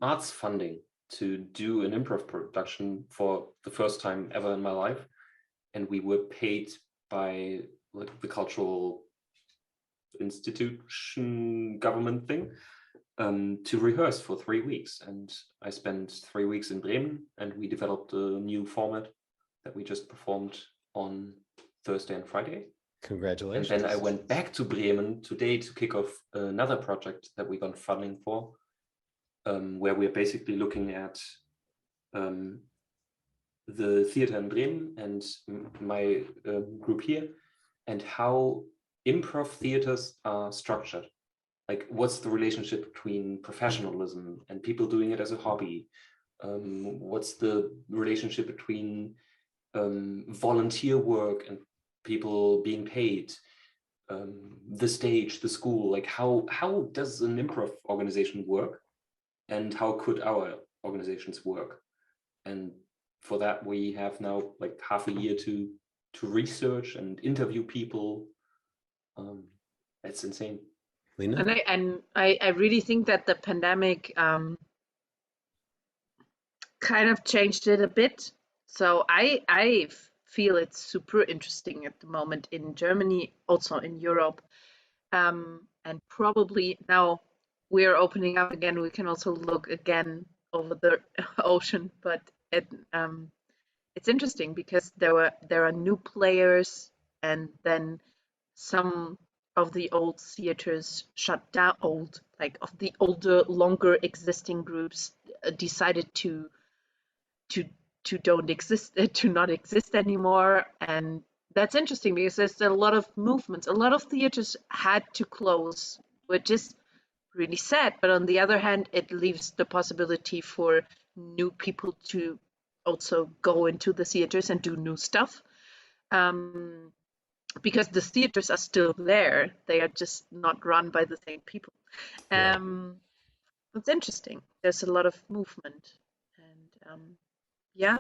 arts funding to do an improv production for the first time ever in my life, and we were paid by like the cultural institution government thing. to rehearse for 3 weeks. And I spent 3 weeks in Bremen, and we developed a new format that we just performed on Thursday and Friday. Congratulations. And then I went back to Bremen today to kick off another project that we got funding for, where we're basically looking at the theater in Bremen and my group here, and how improv theaters are structured. Like, what's the relationship between professionalism and people doing it as a hobby? What's the relationship between volunteer work and people being paid? The stage, the school, like how does an improv organization work, and how could our organizations work? And for that, we have now like half a year to research and interview people. That's insane. Lena? And I really think that the pandemic kind of changed it a bit. So I feel it's super interesting at the moment in Germany, also in Europe, and probably now we're opening up again. We can also look again over the ocean, but it's interesting because there are new players, and then some of the old theaters shut down. Of the older, longer existing groups decided to don't exist, to not exist anymore, and that's interesting because there's a lot of movements. A lot of theaters had to close, which is really sad. But on the other hand, it leaves the possibility for new people to also go into the theaters and do new stuff. Because the theaters are still there, they are just not run by the same people. It's interesting. There's a lot of movement, and yeah.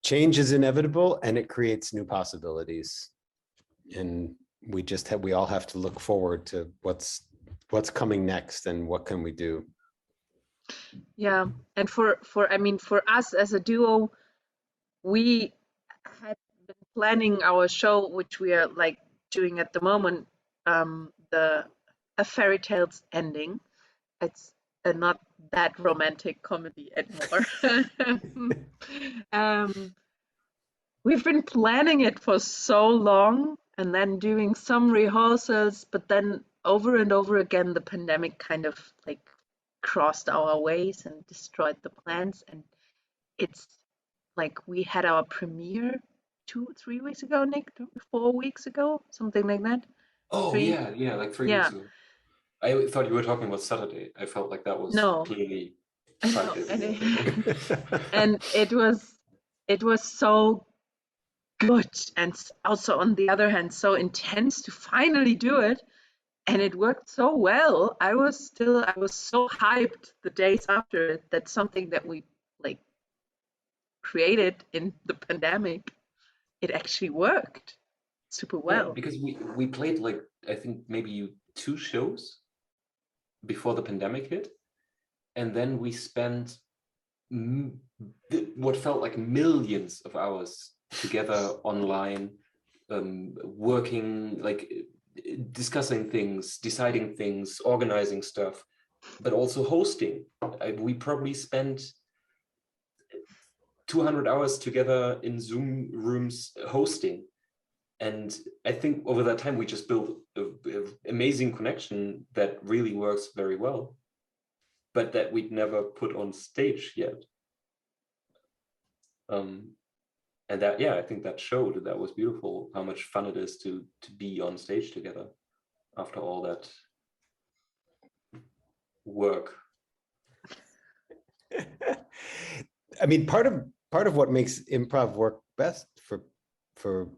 Change is inevitable, and it creates new possibilities. And we all have to look forward to what's coming next and what can we do. Yeah, and for us as a duo, we had been planning our show, which we are like doing at the moment, a fairy tales ending. It's not that romantic comedy anymore. We've been planning it for so long, and then doing some rehearsals, but then over and over again, the pandemic kind of like crossed our ways and destroyed the plans. And it's like we had our premiere 3 weeks ago, Nick, 4 weeks ago, something like that. Oh, yeah, like 3 weeks ago. I thought you were talking about Saturday. I felt like that was clearly 5 days ago. And it was so good, and also on the other hand so intense to finally do it, and it worked so well. I was so hyped the days after it that something that we like created in the pandemic, it actually worked super well. Yeah, because we played like, I think maybe 2 shows before the pandemic hit, and then we spent what felt like millions of hours together online, working, like discussing things, deciding things, organizing stuff, but also hosting. We probably spent 200 hours together in Zoom rooms hosting. And I think over that time, we just built an amazing connection that really works very well, but that we'd never put on stage yet. And that, I think that showed, that was beautiful, how much fun it is to be on stage together after all that work. I mean, part of what makes improv work best for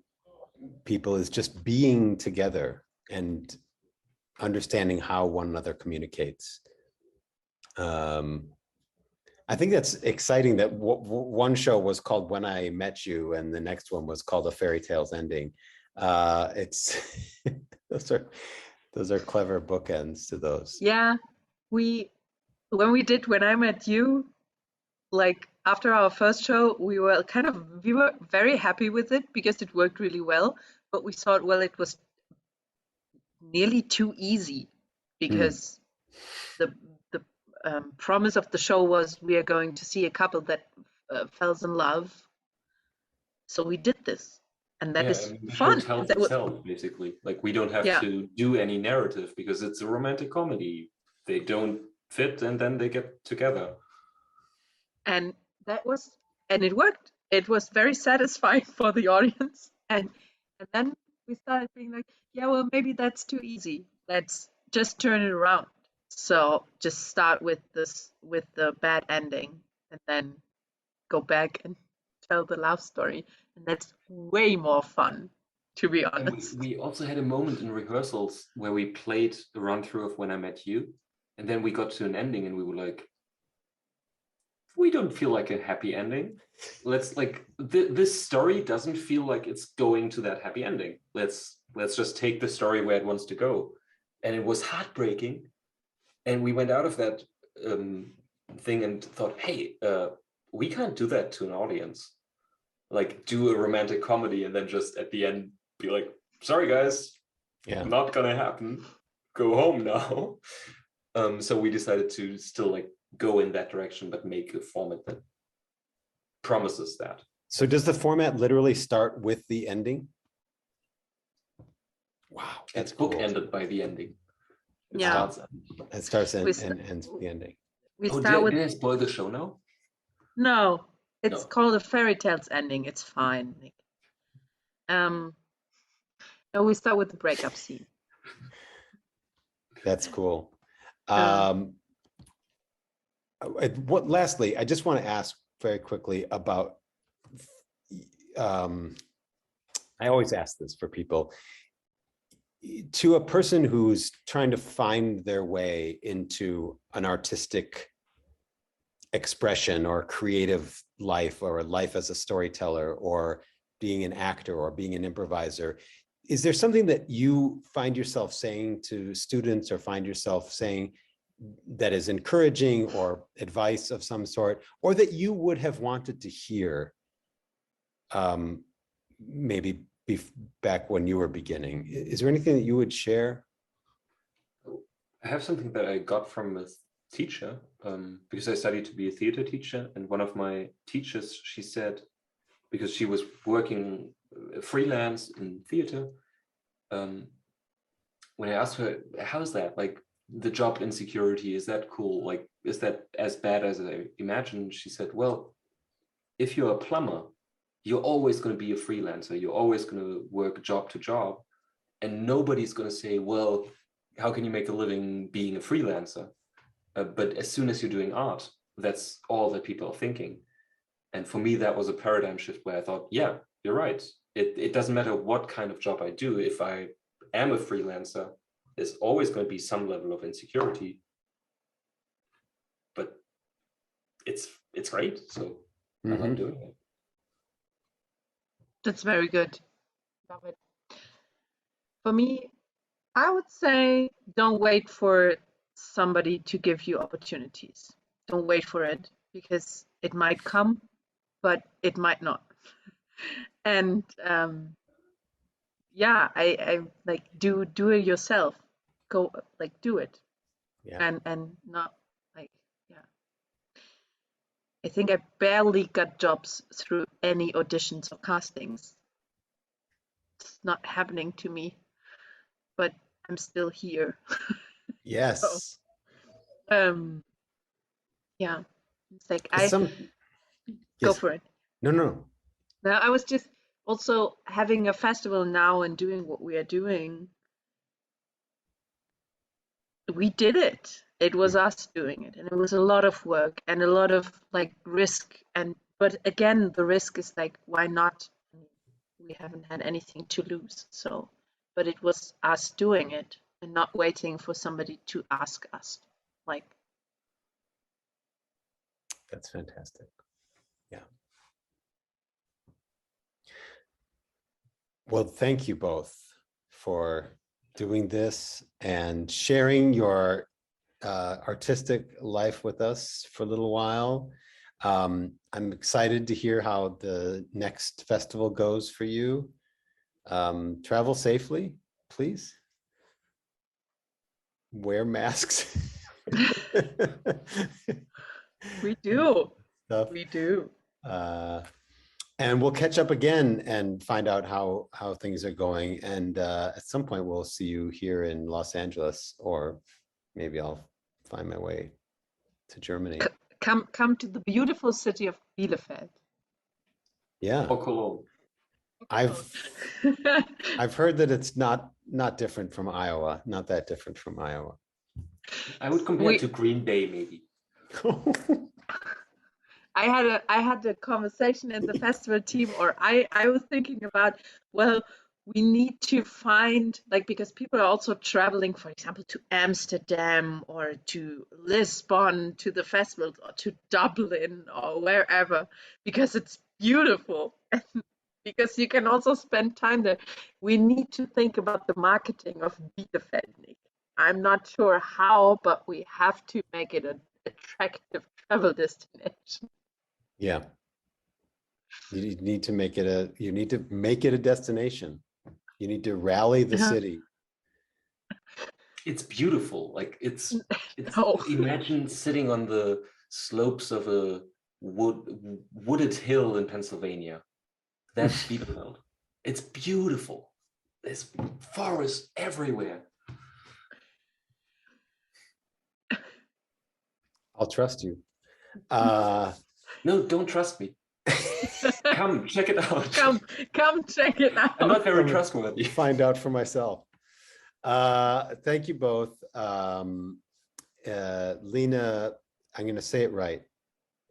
people is just being together and understanding how one another communicates. I think that's exciting that one show was called When I Met You, and the next one was called A Fairy Tales Ending. It's those are clever bookends to those. Yeah, when we did When I Met You, like after our first show, we were very happy with it because it worked really well. But we thought, well, it was nearly too easy because the promise of the show was we are going to see a couple that falls in love. So we did this, and that Yeah, is I mean, the show fun. tells That was, itself, basically. Like, we don't have yeah, to do any narrative because it's a romantic comedy. They don't fit, and then they get together. and that was, and it worked. It was very satisfying for the audience, and then we started being like, yeah, well, maybe that's too easy. Let's just turn it around. So just start with the bad ending, and then go back and tell the love story, and that's way more fun, to be And honest. we also had a moment in rehearsals where we played a run through of When I Met You, and then we got to an ending and we were like, we don't feel like a happy ending. Let's like this story doesn't feel like it's going to that happy ending. Let's just take the story where it wants to go. And it was heartbreaking. And we went out of that thing and thought, hey, we can't do that to an audience. Like, do a romantic comedy and then just at the end be like, sorry guys, Yeah. not gonna happen. Go home now. So we decided to still like go in that direction, but make a format that promises that. So does the format literally start with the ending? Wow, that's It's cool. bookended by the ending. It Yeah. starts. It starts We and ends with the ending. We Oh, start with did I spoil the show now? no. It's No. called a fairy tales ending. It's fine. No, we start with the breakup scene. That's cool. Lastly, I just want to ask very quickly about, I always ask this for people, to a person who's trying to find their way into an artistic expression or creative life, or a life as a storyteller, or being an actor, or being an improviser. Is there something that you find yourself saying to students, or find yourself saying that is encouraging, or advice of some sort, or that you would have wanted to hear maybe back when you were beginning? Is there anything that you would share? I have something that I got from a teacher, because I studied to be a theater teacher, and one of my teachers, she said, because she was working freelance in theater, when I asked her, how's that, like the job insecurity, is that cool, like is that as bad as I imagined? She said, well, if you're a plumber, you're always going to be a freelancer, you're always going to work job to job, and nobody's going to say, well, how can you make a living being a freelancer? But as soon as you're doing art, that's all that people are thinking. And for me, that was a paradigm shift where I thought, yeah, you're right. It doesn't matter what kind of job I do. If I am a freelancer, there's always going to be some level of insecurity. But it's great. So I love doing it. That's very good. Love it. For me, I would say don't wait for somebody to give you opportunities. Don't wait for it, because it might come, but it might not. And yeah, I like do it yourself. Go like do it. Yeah. And not like, yeah. I think I barely got jobs through any auditions or castings. It's not happening to me, but I'm still here. Yes. Yeah, it's like Yes. go for it. No. Now, I was just also having a festival now and doing what we are doing. We did it. It was us doing it, and it was a lot of work and a lot of like risk. But again, the risk is like, why not? We haven't had anything to lose, so. But it was us doing it and not waiting for somebody to ask us. Like, That's fantastic. Yeah. Well, thank you both for doing this and sharing your artistic life with us for a little while. I'm excited to hear how the next festival goes for you. Travel safely, please. Wear masks We do. Stuff. We do. And we'll catch up again and find out how things are going. And at some point, we'll see you here in Los Angeles, or maybe I'll find my way to Germany. Come to the beautiful city of Bielefeld. Yeah, Or Cologne. I've heard that it's not different from Iowa, not that different from Iowa. I would compare it to Green Bay, maybe. I had a conversation in the festival team, or I was thinking about, well, we need to find, like, because people are also traveling, for example, to Amsterdam or to Lisbon, to the festivals, or to Dublin or wherever, because it's beautiful. Because you can also spend time there. We need to think about the marketing of Bielefeld. I'm not sure how, but we have to make it an attractive travel destination. Yeah. You need to make it a destination. You need to rally the city. It's beautiful. Like it's Oh. Imagine sitting on the slopes of a wooded hill in Pennsylvania. That's Bielefeld. It's beautiful. There's forests everywhere. I'll trust you. No, don't trust me. Come check it out. Come check it out. I'm not very trustworthy. Find out for myself. Thank you both. Lena, I'm going to say it right.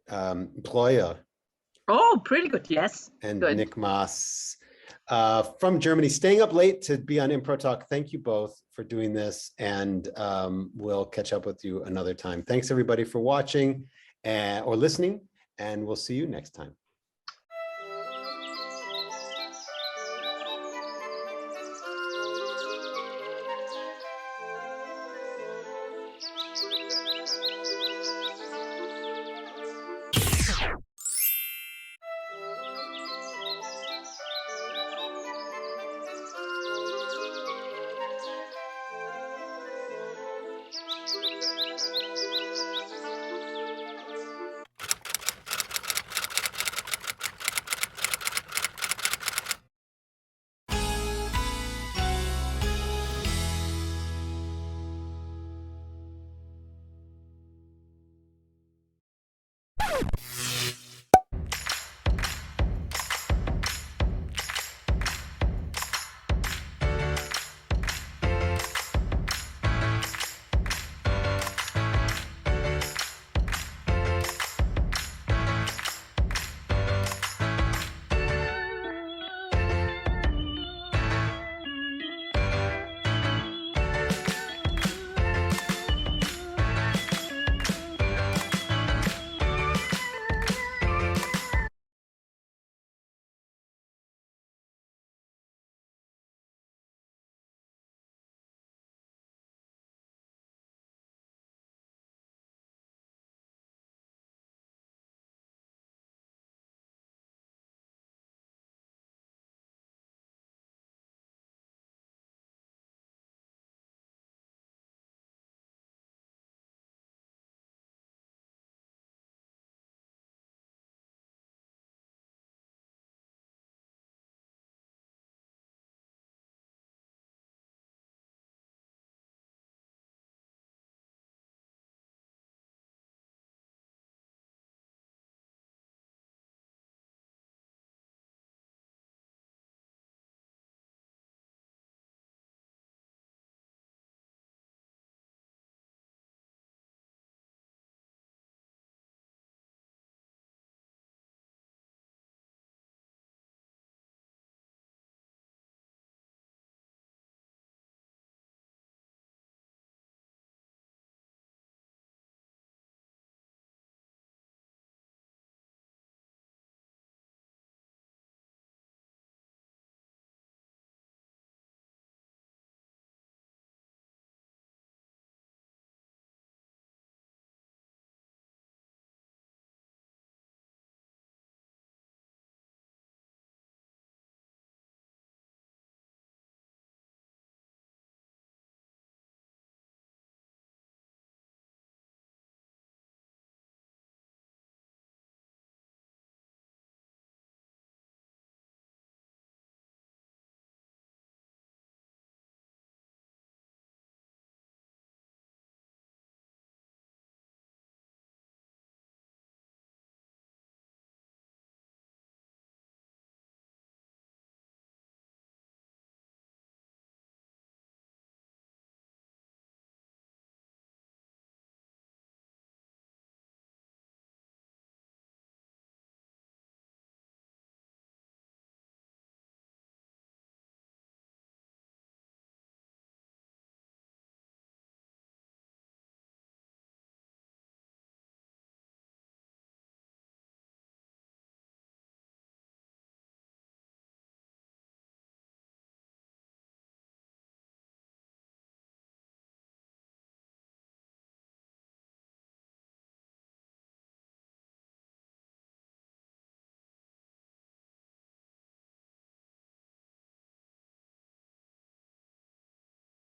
Breuer. Oh, pretty good. Yes. And good. Nick Maaß from Germany, staying up late to be on Impro Talk. Thank you both for doing this, and we'll catch up with you another time. Thanks everybody for watching or listening, and we'll see you next time.